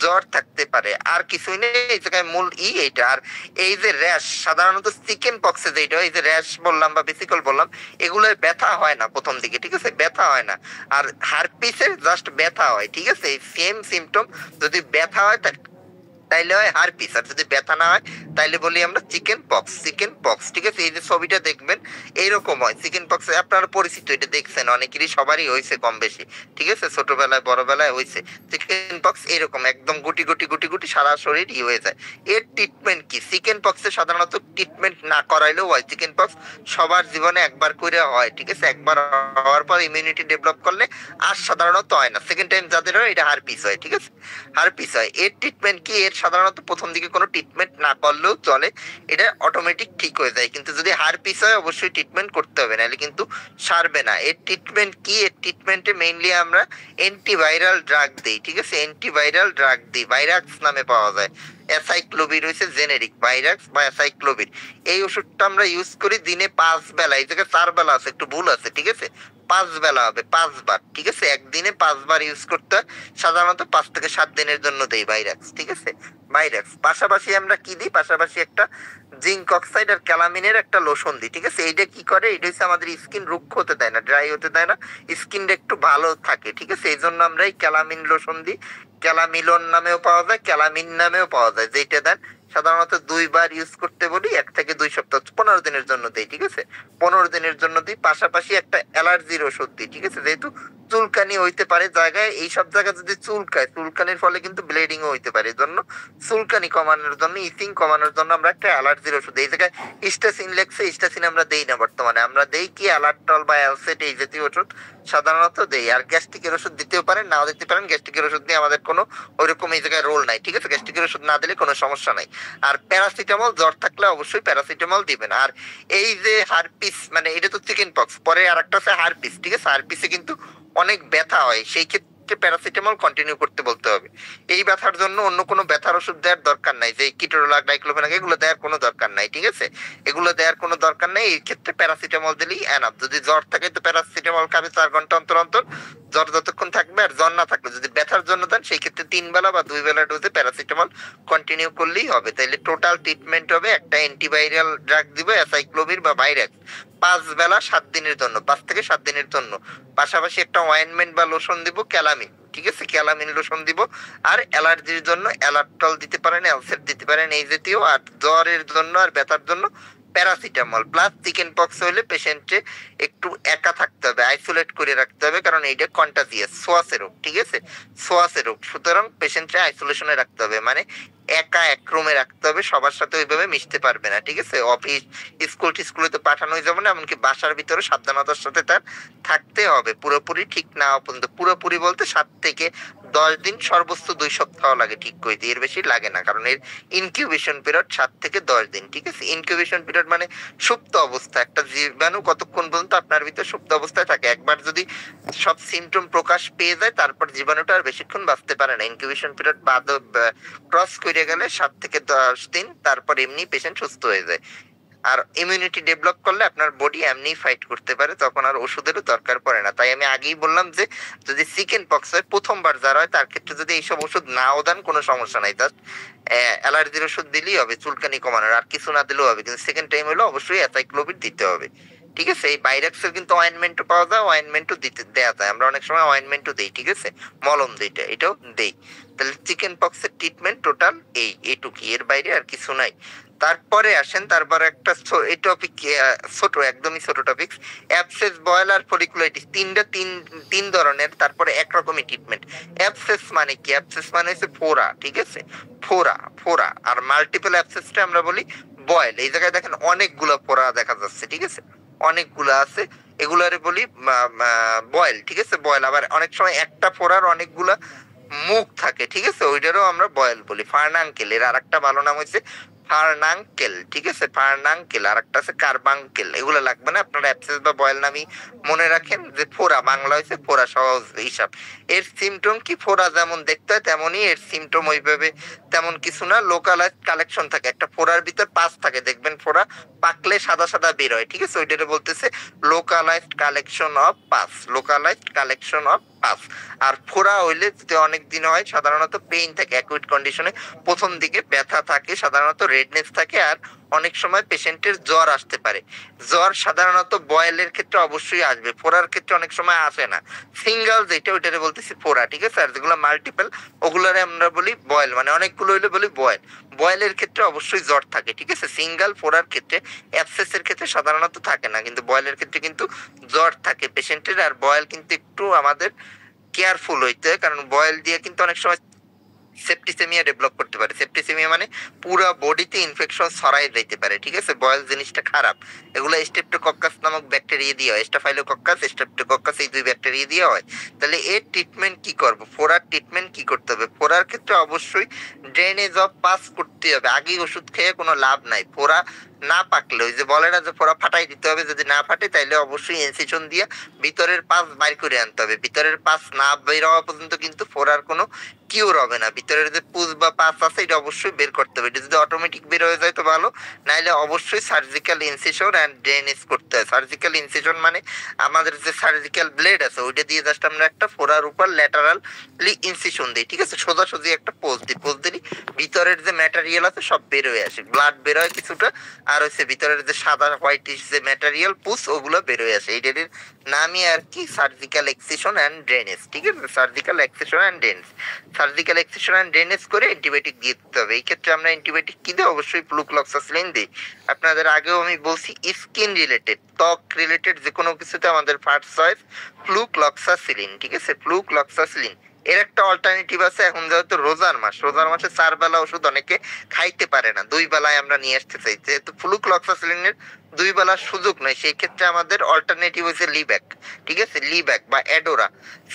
জ্বর থাকতে পারে। আর কিছুই নেই এই জায়গায়, মূল এইটা। আর এই যে র্যাশ, সাধারণত চিকেন পক্সে যেটা, এই যে র্যাশ বললাম বা বেসিকল বললাম, এগুলোর ব্যথা হয় না প্রথম দিকে, ঠিক আছে, ব্যথা হয় না। আর হারপিসে জাস্ট ব্যথা হয়, ঠিক আছে। এই সেম সিমটম যদি ব্যথা হয়, তাইলে হয় হারপিস। আর যদি ব্যথা না হয় তাইলে বলি আমরা চিকেন পক্স। চিকেন পক্স, ঠিক আছে? এই যে ছবিটা দেখবেন এইরকম হয়। চিকেন পক্স আপনারা পরিচিত, এটা দেখছেন অনেকেরই, সবারই হয়েছে কম বেশি, ঠিক আছে? ছোটবেলায় বড়বেলায় হয়েছে। চিকেন পক্স এরকম একদম গুটি গুটি গুটি গুটি সারা শরীর হয়ে যায়। এর ট্রিটমেন্ট কি? চিকেন পক্সে সাধারণত ট্রিটমেন্ট না করাইলেও হয়। চিকেন পক্স সবার জীবনে একবার করে হয়, ঠিক আছে? একবার হওয়ার পর ইমিউনিটি ডেভেলপ করলে আর সাধারণত হয় না। সেকেন্ড টাইম যাদের হয় এটা হারপিস হয়, ঠিক আছে? হারপিস হয়। এর ট্রিটমেন্ট কি? এর সাধারণত প্রথম দিকে কোনো ট্রিটমেন্ট না করলেও চলে, এটা অটোমেটিক ঠিক হয়ে যায়। কিন্তু যদি হারপিস হয় অবশ্যই ট্রিটমেন্ট করতে হবে, নাহলে কিন্তু সারবে না। এর ট্রিটমেন্ট কি? এর ট্রিটমেন্টে মেইনলি আমরা অ্যান্টিভাইরাল ড্রাগ দিই, ঠিক আছে? অ্যান্টিভাইরাল ড্রাগ দিই, ভাইরাক্স নামে পাওয়া যায়। অ্যাসাইক্লোভির হচ্ছে জেনেরিক, ভাইরাক্স বা অ্যাসাইক্লোভির। এই ওষুধটা আমরা ইউজ করি দিনে 5 বেলা। এই জায়গায় 4 বেলা আছে, একটু ভুল আছে, ঠিক আছে? 5 বেলা হবে, 5 বার, ঠিক আছে? একদিনে 5 বার ইউজ করতে হয়। সাধারণত 5 থেকে 7 দিনের জন্য দেই ভাইরাক্স, ঠিক আছে? ভাইরাক্স পাশাপাশি আমরা কি দিই? পাশাপাশি একটা জিঙ্ক অক্সাইড আর ক্যালামিনের একটা লোশন দিই, ঠিক আছে? এইটা কি করে? এটা হচ্ছে আমাদের স্কিন রুক্ষ হতে দেয় না, ড্রাই হতে দেয় না, স্কিনটা একটু ভালো থাকে, ঠিক আছে? এই জন্য আমরা এই ক্যালামিন লোশন দিই। ক্যালামিলন নামেও পাওয়া যায়, ক্যালামিন নামেও পাওয়া যায়, যেটা দেন সাধারণত 2 বার ইউজ করতে বলি, 1 থেকে 2 সপ্তাহ, 15 দিনের জন্য দিই, ঠিক আছে? 15 দিনের জন্য দিই। পাশাপাশি একটা অ্যালার্জির ওষুধ দিই, ঠিক আছে? যেহেতু চুলকানি হইতে পারে জায়গায়, এই সব জায়গায় যদি চুলকায়, চুলকানির ফলে কিন্তু ব্লিডিংও হইতে পারে। এই জন্য চুলকানি কমানোর জন্য, ইচিং কমানোর জন্য আমরা একটা অ্যালার্জির ওষুধ, এই জায়গায় স্টাসিন লেখছে, স্টাসিন আমরা দেই না বর্তমানে। আমরা দেই কি? অ্যালার্টল বা অ্যালসেট, এই জাতীয় ওষুধ সাধারণত দেই। আর গ্যাস্ট্রিকের ওষুধ দিতেও পারেন, নাও দিতে পারেন। গ্যাস্ট্রিকের ওষুধ নিয়ে আমাদের কোনো ওইরকম এই জায়গায় রোল নাই, ঠিক আছে? গ্যাস্ট্রিকের ওষুধ না দিলে কোনো সমস্যা নাই। আর প্যারাসিটামল, জ্বর থাকলে অবশ্যই প্যারাসিটামল দিবেন। আর এই যে হারপিস, মানে এটা তো চিকেন পক্স, পরে আর একটা আছে হারপিস, ঠিক আছে? হারপিসে কিন্তু অনেক ব্যথা হয়, সেই ক্ষেত্রে প্যারাসিটামল কন্টিনিউ করতে বলতে হবে। এই ব্যথার জন্য অন্য কোনো ব্যথার ওষুধ দেওয়ার দরকার নাই, যে কিটোরোলাক, ডাইক্লোফেনাক, এগুলো দেওয়ার কোনো দরকার নাই, ঠিক আছে? এগুলো দেওয়ার কোনো দরকার নেই। এই ক্ষেত্রে প্যারাসিটামল দিলেই এনাফ। যদি জ্বর থাকে তো প্যারাসিটামল খাবে 4 ঘন্টা অন্তর অন্তর, জ্বর যতক্ষণ থাকবে। আর জ্বর না থাকলে যদি ব্যথার জন্য দেন, সেই ক্ষেত্রে 3 বেলা বা 2 বেলা ডোজে প্যারাসিটামল কন্টিনিউ করলেই হবে। তাইলে টোটাল ট্রিটমেন্ট হবে একটা অ্যান্টিভাইরাল ড্রাগ দিব, অ্যাসাইক্লোভির বা ভাইরাক্স, 5 বেলা 7 দিনের জন্য, 5 থেকে 7 দিনের জন্য। পাশাপাশি একটা অয়েনমেন্ট বা লোশন দিব, ক্যালামিন, ঠিক আছে? ক্যালামিন লোশন দিব। আর অ্যালার্জির জন্য অ্যালার্টল দিতে পারেন, অ্যালসেট দিতে পারেন, এই জাতীয়। আর জ্বরের জন্য আর ব্যথার জন্য প্যারাসিটামল। প্লাস চিকেন পক্স হইলে পেশেন্টে একটু একা থাকতে হবে, আইসোলেট করে রাখতে হবে, কারণ এইটা কন্টাজিয়াস, ছোঁয়াচে রোগ, ঠিক আছে? ছোঁয়াচে রোগ, সুতরাং পেশেন্টে আইসোলেশনে রাখতে হবে, মানে একা এক রুমে রাখতে হবে, সবার সাথে ওইভাবে মিশতে পারবে না, ঠিক আছে? অফিস, স্কুল টিস্কুলে তো পাঠানো হয়ে যাবে না, এমনকি বাসার ভিতরে সাবধানতার সাথে তার থাকতে হবে। পুরোপুরি ঠিক না হওয়া পর্যন্ত, পুরোপুরি বলতে 7 থেকে 10 দিন, সর্বোচ্চ 2 সপ্তাহ লাগে ঠিক করতে, এর বেশি লাগে না, কারণ এর ইনকিউবেশন পিরিয়ড 7 থেকে 10 দিন, ঠিক আছে? ইনকিউবেশন পিরিয়ড মানে সুপ্ত অবস্থা। একটা জীবাণু কতক্ষণ পর্যন্ত আপনার ভিতরে সুপ্ত অবস্থায় থাকে, একবার যদি সব সিমটম প্রকাশ পেয়ে যায়, তারপর জীবাণুটা আর বেশিক্ষণ বাঁচতে পারে না। ইনকিউবেশন পিরিয়ড বাদ ক্রস করে গেলে 7 থেকে 10 দিন, তারপর এমনি পেশেন্ট সুস্থ হয়ে যায়। আর ইমিউনিটি ডেভেলপ করলে আপনার বডি এমনি ফাইট করতে পারে, তখন আর ওষুধেরও দরকার পড়ে না। তাই আমি আগেই বললাম যে যদি চিকেন পক্স হয়, প্রথমবার যারা হয়, তার ক্ষেত্রে যদি এইসব ওষুধ নাও দেন কোনো সমস্যা নাই, জাস্ট অ্যালার্জির ওষুধ দিলেই হবে চুলকানি কমানোর, আর কিছু না দিলেও হবে। কিন্তু সেকেন্ড টাইম হলো অবশ্যই অ্যাসাইক্লোভির দিতে হবে, ঠিক আছে? এই বাইরাক্সের কিন্তু অয়েনমেন্টও পাওয়া যায়, অয়েনমেন্টও দিতে দেয়া যায়, আমরা অনেক সময় অয়েনমেন্টও দেই, ঠিক আছে? মলম দুইটা, এটাও দেই। তাহলে চিকেন পক্সের ট্রিটমেন্ট টোটাল এইটুকুই, এর বাইরে আর কিছু নাই। তারপরে আসেন, তারপরে একটা এই টপিক, ছোট, একদমই ছোট টপিক, অ্যাবসেস, বয়েল আর ফলিকুলাইটিস, তিন ধরনের, তারপরে একরকমই ট্রিটমেন্ট। অ্যাবসেস মানে কি? অ্যাবসেস মানে হচ্ছে ফোড়া, ঠিক আছে? ফোড়া, ফোড়া। আর মাল্টিপল অ্যাবসেসটা আমরা বলি বয়েল। এই জায়গায় দেখেন অনেকগুলো ফোড়া দেখা যাচ্ছে, ঠিক আছে? অনেকগুলো আছে, এগুলারে বলি বয়েল, ঠিক আছে? বয়েল। আবার অনেক সময় একটা ফোড়ার অনেকগুলা মুখ থাকে, ঠিক আছে? ওইটারও আমরা বয়েল বলি। ফার্নাঙ্কেল, এর আর একটা ভালো নাম হচ্ছে ফার্নাঙ্কেল, ঠিক আছে? ফার্নাঙ্কেল। আর একটা আছে কার্বাঙ্কেল। এগুলো লাগবে না, আপনারা অ্যাবসেস বা বয়েল নামই মনে রাখেন, যে ফোড়া বাংলা হয়েছে ফোড়া, সহজ হিসাব। এর সিমটম কি? ফোড়া যেমন দেখতে হয় তেমনই এর সিমটম, ওইভাবে তেমন কিছু না। লোকালাইজড কালেকশন থাকে, একটা ফোড়ার ভিতর পাস থাকে, দেখবেন ফোড়া পাকলে সাদা সাদা বের হয়, ঠিক আছে? ওইটারে বলতেছে localised collection of pus, localised collection of pus. আর ফোড়া হইলে যদি অনেক দিন হয়, সাধারণত পেইন থাকে, অ্যাকুইট কন্ডিশনে প্রথম দিকে ব্যথা থাকে, সাধারণত রেডনেস থাকে, আর অনেক সময় পেশেন্টের জ্বর আসতে পারে। জ্বর সাধারণত বয়েলের ক্ষেত্রে অবশ্যই আসবে, ফোড়ার ক্ষেত্রে অনেক সময় আসে না। সিঙ্গেল যেটা ওইটারে বলতেছি ফোড়া, ঠিক আছে। আর যেগুলো মাল্টিপল ওগুলারে আমরা বলি বয়েল, মানে অনেকগুলো হইলে বলি বয়েল। বয়েলের ক্ষেত্রে অবশ্যই জ্বর থাকে, ঠিক আছে। সিঙ্গেল ফোড়ার ক্ষেত্রে, অ্যাবসেসের ক্ষেত্রে সাধারণত থাকে না, কিন্তু বয়েলের ক্ষেত্রে কিন্তু জ্বর থাকে পেশেন্টের। আর বয়েল কিন্তু একটু আমাদের কেয়ারফুল হইতে হয়, কারণ বয়েল দিয়ে কিন্তু অনেক সময় সেপ্টিসেমিয়া ডেভেলপ করতে পারে। সেপ্টিসেমিয়া মানে পুরো বডিতে ইনফেকশন ছড়াই যাইতে পারে, ঠিক আছে। বয়েল জিনিসটা খারাপ। এগুলো স্ট্রেপ্টোকক্কাস নামক ব্যাকটেরিয়া দিয়ে হয়, স্টাফাইলোকক্কাস, স্ট্রেপ্টোকক্কাস, এই দুই ব্যাকটেরিয়া দিয়ে হয়। তাহলে এর ট্রিটমেন্ট কি করব? ফোড়ার ট্রিটমেন্ট কি করতে হবে? ফোড়ার ক্ষেত্রে অবশ্যই ড্রেনেজ অফ পাস করতে হবে। আগেই ওষুধ খেয়ে কোনো লাভ নাই। ফোড়া না পাকলে, ওই যে বলে না যে ফোড়া ফাটাই দিতে হবে, যদি না ফাটে তাইলে অবশ্যই ইনসিশন দিয়ে ভিতরের পাস বাইর করে আনতে হবে। ভিতরের পাস না বের হওয়া পর্যন্ত কিন্তু ফোড়ার কোনো কিউর হবে না। ভিতরের যে পুজ বা পাস আছে এটা অবশ্যই বের করতে হবে। এটা যদি অটোমেটিক বের হয়ে যায় তো ভালো, নাইলে অবশ্যই সার্জিক্যাল ইনসিশন অ্যান্ড ড্রেনেজ করতে হয়। সার্জিক্যাল ইনসিশন মানে আমাদের যে সার্জিক্যাল ব্লেড আছে ওইটা দিয়ে জাস্ট আমরা একটা ফোড়ার উপর ল্যাটারালি ইনসিশন দিই, ঠিক আছে। সোজাসুজি একটা পোজ দিই, পোজ দিই ভিতরের যে ম্যাটেরিয়াল আছে সব বের হয়ে আসে, ব্লাড বের হয় কিছুটা, আর হচ্ছে ভিতরের যে সাদা হোয়াইটিশ যে ম্যাটেরিয়াল পুস ওগুলো বের হয়ে আসে। এইটার নামই আর কি সার্জিক্যাল এক্সিশন অ্যান্ড ড্রেনেজ, ঠিক আছে। Surgical excision and drainage, surgical excision and drainage করে অ্যান্টিবায়োটিক দিয়ে দিতে হবে। এই ক্ষেত্রে আমরা অ্যান্টিবায়োটিক কি দিই? অবশ্যই ফ্লুক্লক্সাসিলিন দিই। আপনাদের আগেও আমি বলছি, স্কিন রিলেটেড, ত্বক রিলেটেড যে কোনো কিছুতে আমাদের ফার্স্ট চয়েস ফ্লুক্লক্সাসিলিন, ঠিক আছে। ফ্লুক্লক্সাসিলিন এর একটা অল্টারনেটিভ আছে। এখন যেহেতু রোজার মাস, রোজার মাসে 4 বেলা ওষুধ অনেকে খাইতে পারে না, 2 বেলায় আমরা নিয়ে আসতে চাই। যেহেতু ফ্লুক্লক্সাসিলিনের 2 বেলার সুযোগ নয়, সেই ক্ষেত্রে আমাদের অল্টারনেটিভ হচ্ছে লিব্যাক, ঠিক আছে। লিব্যাক বা অ্যাডোরা,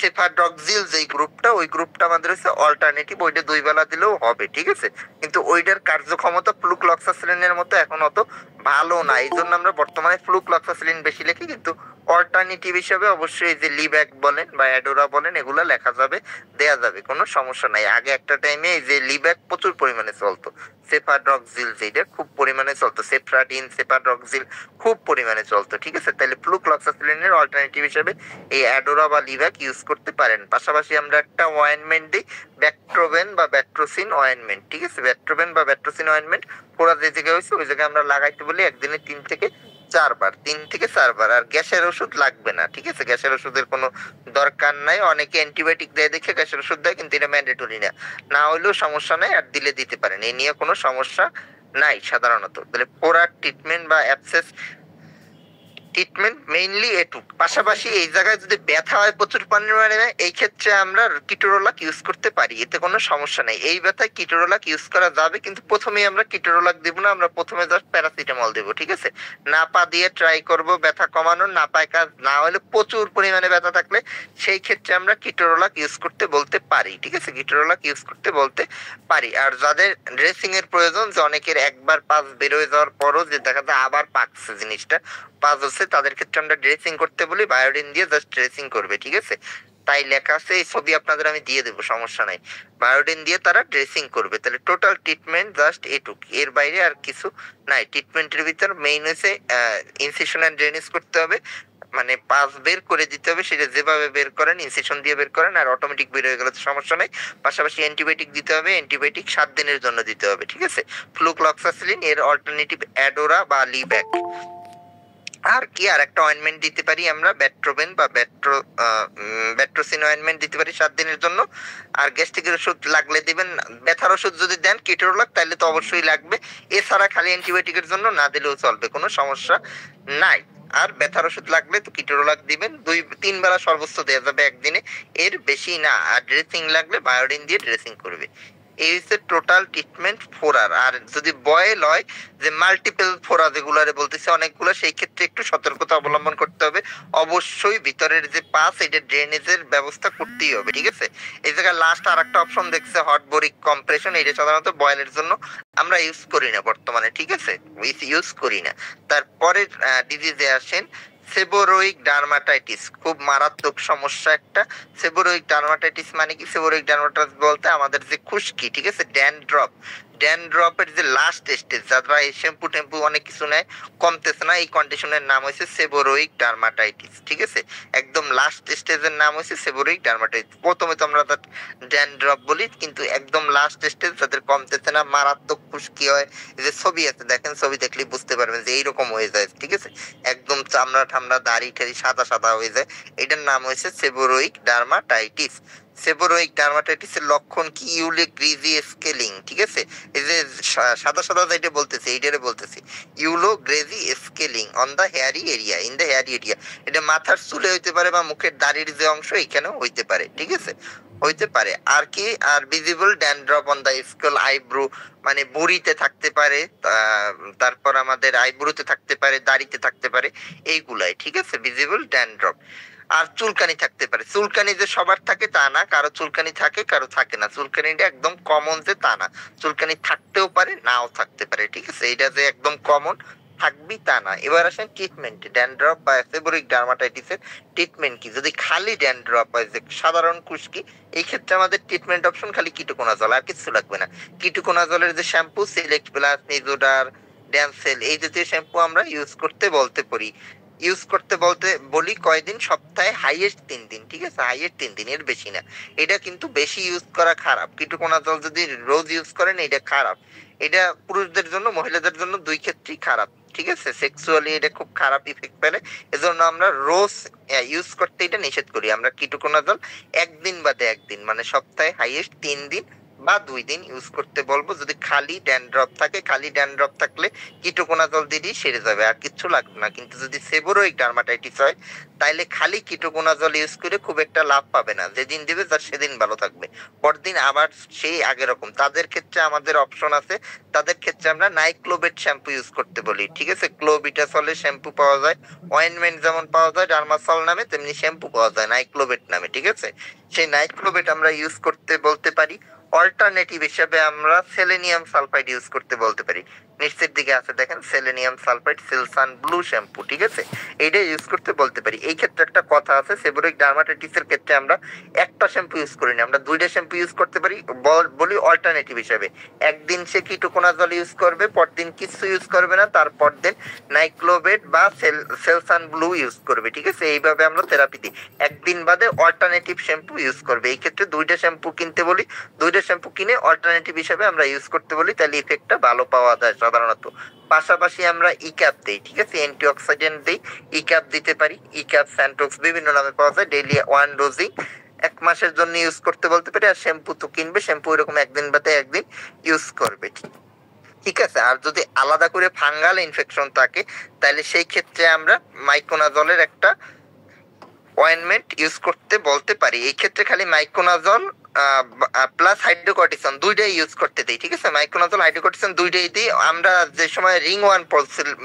সেফাড্রক্সিল যেই গ্রুপটা, ওই গ্রুপটা আমাদের হচ্ছে অল্টারনেটিভ। ওইটা 2 বেলা দিলেও হবে, ঠিক আছে। কিন্তু ওইটার কার্যক্ষমতা ফ্লুক্লক্সাসিলিনের মতো এখন অত ভালো না, এই জন্য আমরা বর্তমানে ফ্লুক্লক্সাসিলিন বেশি লিখি। কিন্তু অল্টারনেটিভ হিসেবে অবশ্যই যে লিব্যাক বলেন বা অ্যাডোরা বলেন এগুলো লেখা যাবে, দেয়া যাবে, কোনো সমস্যা নাই। আগে একটা টাইমে এই যে লিব্যাক প্রচুর পরিমাণে চলতো, সেফাড্রক্সিল যেটা খুব পরিমাণে চলতো, সেফ্রাডিন, সেফাড্রক্সিল খুব পরিমাণে চলতো, ঠিক আছে। তাহলে ফ্লুক্লক্সাসিলিনের অল্টারনেটিভ হিসেবে এই অ্যাডোরা বা লিব্যাক ইউজ করতে পারেন। পাশাপাশি আমরা একটা অয়েনমেন্ট দিই, ব্যাক্ট্রোবেন বা ব্যাট্রোসিন অয়েনমেন্ট, ঠিক আছে। ব্যাক্ট্রোবেন বা ব্যাট্রোসিন অয়েনমেন্ট পুরো যে জায়গায় হয়েছে ওই জায়গায় আমরা লাগাইতে বলি একদিনে 3 থেকে 4 বার। আর গ্যাসের ওষুধ লাগবে না, ঠিক আছে। গ্যাসের ওষুধের কোনো দরকার নাই। অনেকে অ্যান্টিবায়োটিক দেয় দেখে গ্যাসের ওষুধ দেয়, কিন্তু এটা ম্যান্ডেটরি না। না হলেও সমস্যা নাই, আর দিলে দিতে পারেন, এই নিয়ে কোনো সমস্যা নাই সাধারণত। তাহলে পোরার ট্রিটমেন্ট বা অ্যাবসেস ট্রিটমেন্ট মেইনলি এটুক। পাশাপাশি এই জায়গায় যদি ব্যথা হয় প্রচুর পরিমাণে, এই ক্ষেত্রে আমরা কিটোরোলাক ইউজ করতে পারি, এতে কোনো সমস্যা নেই। এই ব্যথায় কিটোরোলাক ইউজ করা যাবে, কিন্তু প্রথমেই আমরা কিটোরোলাক দেবো না, আমরা প্রথমে জাস্ট প্যারাসিটামল দেবো, ঠিক আছে। নাপা দিয়ে ট্রাই করব ব্যথা কমানোর। নাপায় কাজ না হলে, প্রচুর পরিমাণে ব্যথা থাকলে সেই ক্ষেত্রে আমরা কিটোরোলাক ইউজ করতে বলতে পারি, ঠিক আছে। কিটোরোলাক ইউজ করতে বলতে পারি। আর যাদের ড্রেসিং এর প্রয়োজন, যে অনেকের একবার পাস বের হয়ে যাওয়ার পরও যে দেখা যায় আবার পাকছে জিনিসটা, পাস হচ্ছে, তাদের ক্ষেত্রে আমরা ড্রেসিং করতে বলি, বায়োডিন দিয়ে জাস্ট ড্রেসিং করবে, ঠিক আছে। তাই লেখা আছে, এই ছবি আপনাদের আমি দিয়ে দেবো, সমস্যা নাই। বায়োডিন দিয়ে তারা ড্রেসিং করবে। তাহলে টোটাল ট্রিটমেন্ট জাস্ট এটুক, এর বাইরে আর কিছু নাই। ট্রিটমেন্টের ভিতর মেইন হচ্ছে ইনসিশন এন্ড ড্রেনেজ করতে হবে, মানে পাস বের করে দিতে হবে, সেটা যেভাবে বের করেন, ইনসিশন দিয়ে বের করেন, আর অটোমেটিক বের হয়ে গেলে তো সমস্যা নাই। পাশাপাশি অ্যান্টিবায়োটিক দিতে হবে, অ্যান্টিবায়োটিক 7 দিনের জন্য দিতে হবে, ঠিক আছে। ফ্লুক্লক্সাসিলিন এর অল্টারনেটিভ অ্যাডোরা বা লিব্যাক। আর কি আর একটা অয়েনমেন্ট দিতে পারি আমরা, ব্যাট্রোবেন বা ব্যাট্রোসিন অয়েনমেন্ট দিতে পারি 7 দিনের জন্য। আর গ্যাস্ট্রিকের ওষুধ লাগলে দিবেন। ব্যথার ওষুধ যদি দেন কিটোরোলাক, তাহলে তো অবশ্যই লাগবে। এছাড়া খালি অ্যান্টিবায়োটিকের জন্য না দিলেও চলবে, কোনো সমস্যা নাই। আর ব্যথার ওষুধ লাগলে তো কিটোরোলাক দিবেন, 2-3 বেলা সর্বোচ্চ দেওয়া যাবে একদিনে, এর বেশি না। আর ড্রেসিং লাগলে বায়োডিন দিয়ে ড্রেসিং করবে। এই হচ্ছে টোটাল ট্রিটমেন্ট ফোরার। আর যদি বয়েল হয়, যে মাল্টিপল ফোরা যেগুলারে বলতেছে অনেকগুলো, সেই ক্ষেত্রে একটু সতর্কতা অবলম্বন করতে হবে। অবশ্যই ভিতরের যে পাস, এটা ড্রেনেজের ব্যবস্থা করতেই হবে, ঠিক আছে। এই জায়গায় লাস্ট আর একটা অপশন দেখছে হট বোরিক কম্প্রেশন, এটা সাধারণত বয়েলের জন্য আমরা ইউজ করি না বর্তমানে, ঠিক আছে, ইউজ করি না। তারপরে ডিজিজে আসেন সেবোরোইক ডার্মাটাইটিস, খুব মারাত্মক সমস্যা একটা। সেবোরোইক ডার্মাটাইটিস মানে কি? সেবোরোইক ডার্মাটাইটিস বলতে আমাদের যে খুশকি, ঠিক আছে, ড্যান্ড্রফ, ড্যান্ড্রপের যে লাস্ট স্টেজ, যারা এই শ্যাম্পু টেম্পু অনেক কিছু নেয়, কমতেছে না, এই কন্ডিশনের নাম হয়েছে সেবোরোইক ডার্মাটাইটিস। ঠিক আছে, একদম লাস্ট স্টেজের নাম হয়েছে সেবোরোইক ডার্মাটাইটিস। প্রথমে তো আমরা ড্যান্ড্রপ বলি, কিন্তু একদম লাস্ট স্টেজ যাদের কমতেছে না, মারাত্মক খুশকি হয়, এই যে ছবি আছে দেখেন, ছবি দেখলে বুঝতে পারবেন যে এইরকম হয়ে যায়। ঠিক আছে, একদম চামড়া ঠামড়া দাড়ি ঠাড়ি সাদা সাদা হয়ে যায়, এটার নাম হয়েছে সেবোরোইক ডার্মাটাইটিস। সেবোরোইক ডার্মাটাইটিসের লক্ষণ কি? ইউলে গ্রিজি স্কেলিং। ঠিক আছে, এই যে সাদা সাদা যেটা বলতেছি এইটারে বলতেছি yellow greasy scaling on the hairy area, in the hairy area. এটা মাথার চুলে হইতে পারে বা মুখের দাড়ির যে অংশ এখানেও হইতে পারে। ঠিক আছে, হইতে পারে। আর কি? আর visible dandruff on the scalp eyebrow, মানে বুড়িতে থাকতে পারে, তারপর আমাদের আইব্রোতে থাকতে পারে, দাড়িতে থাকতে পারে, এইগুলাই। ঠিক আছে, ভিজিবল ড্যান্ড্রপ। আর চুলকানি থাকতে পারে। চুলকানি যে সবার থাকে তা না, কারো চুলকানি থাকে কারো থাকে না, চুলকানিটা একদম কমন যে তা না, চুলকানি থাকতেও পারে নাও থাকতে পারে। ঠিক আছে, এটা যে একদম কমন থাকবি তা না। এবার আসেন ট্রিটমেন্ট। ড্যান্ড্রপ বা সেবোরিক ডার্মাটাইটিসের ট্রিটমেন্ট কি? যদি খালি ড্যান্ড্রপ হয়, যে সাধারণ খুশকি, এই ক্ষেত্রে আমাদের ট্রিটমেন্ট অপশন খালি কিটোকোনাজল, আর কিছু লাগবে না। কিটোকোনাজলের যে শ্যাম্পু সিলেক্ট প্লাস, নিজোডার, ড্যানসেল, এই জাতীয় শ্যাম্পু আমরা ইউজ করতে বলি কয়দিন? সপ্তাহে হাইয়েস্ট 3 দিন। ঠিক আছে, হাইয়েস্ট 3 দিন, এর বেশি না। এটা কিন্তু বেশি ইউজ করা খারাপ। কিটোকোনাজল যদি রোজ ইউজ করেন এটা খারাপ। এটা পুরুষদের জন্য মহিলাদের জন্য দুই ক্ষেত্রেই খারাপ। ঠিক আছে, সেক্সুয়ালি এটা খুব খারাপ ইফেক্ট ফেলে, এজন্য আমরা রোজ ইউজ করতে এটা নিষেধ করি। আমরা কিটোকোনাজল একদিন বাদে একদিন, মানে সপ্তাহে হাইয়েস্ট 3 দিন বা 2 দিন ইউজ করতে বলবো। যদি খালি ড্যান্ড্রপ থাকে, খালি ড্যান্ড্রপ থাকলে কিটোকোনাজল দিলেই সেরে যাবে, আর কিচ্ছু লাগবে না। কিন্তু যদি সেবোরোইক ডার্মাটাইটিস হয়, তাইলে খালি কিটোকোনাজল ইউজ করে খুব একটা লাভ পাবে না। যেদিন দিবে তার সেদিন ভালো থাকবে, পরদিন আবার সেই আগের রকম। তাদের ক্ষেত্রে আমাদের অপশন আছে, তাদের ক্ষেত্রে আমরা নাইক্লোবেট শ্যাম্পু ইউজ করতে বলি। ঠিক আছে, ক্লোবিটাসলের শ্যাম্পু পাওয়া যায়, অয়েনমেন্ট যেমন পাওয়া যায় ডার্মাসল নামে, তেমনি শ্যাম্পু পাওয়া যায় নাইক্লোবেট নামে। ঠিক আছে, সেই নাইক্লোবেট আমরা ইউজ করতে বলতে পারি। অল্টারনেটিভ হিসেবে আমরা সেলেনিয়াম সালফাইড ইউজ করতে বলতে পারি। নিচের দিকে আছে দেখেন, সেলেনিয়াম সালফাইড সিলসান ব্লু শ্যাম্পু। ঠিক আছে, এইটা ইউজ করতে বলতে পারি। এই ক্ষেত্রে একটা কথা আছে, সেবোরিক ডার্মাটাইটিসের ক্ষেত্রে আমরা একটা শ্যাম্পু ইউজ করি না, আমরা 2টা শ্যাম্পু ইউজ করতে পারি, বলি অল্টারনেটিভ হিসেবে। একদিন সে কিটোকোনাজল ইউজ করবে, পরদিন কিছু ইউজ করবে না, তারপর দিন নাইক্লোবেট বা সেলসান ব্লু ইউজ করবে। ঠিক আছে, এইভাবে আমরা থেরাপি দিই। একদিন বাদে অল্টারনেটিভ শ্যাম্পু ইউজ করবে। এই ক্ষেত্রে 2টা শ্যাম্পু কিনতে বলি, 2টা শ্যাম্পু কিনে অল্টারনেটিভ হিসেবে আমরা ইউজ করতে বলি, তাহলে ইফেক্টটা ভালো পাওয়া যায় সাধারণত। পাশাপাশি আমরা ইক্যাপ দিই। ঠিক আছে, অ্যান্টিঅক্সিডেন্ট দিই, ইক্যাপ দিতে পারি। ইক্যাপ, স্যান্টোক্স বিভিন্ন নামে পাওয়া যায়। ডেইলি 1 ডোজিং 1 মাসের জন্য ইউজ করতে বলতে পারি। আর শ্যাম্পু তো কিনবে, শ্যাম্পু এরকম একদিন বাদে একদিন ইউজ করবে। ঠিক আছে, আর যদি আলাদা করে ফাঙ্গাল ইনফেকশন থাকে, তাহলে সেই ক্ষেত্রে আমরা মাইকোনাজলের একটা অয়েনমেন্ট ইউজ করতে বলতে পারি। এই ক্ষেত্রে খালি মাইকোনাজল প্লাস হাইড্রোকর্টিসন দুইটাই ইউজ করতে দিই। ঠিক আছে, মাইকোনাজল হাইড্রোকর্টিসন দুইটাই দিই। আমরা যে সময় রিং 1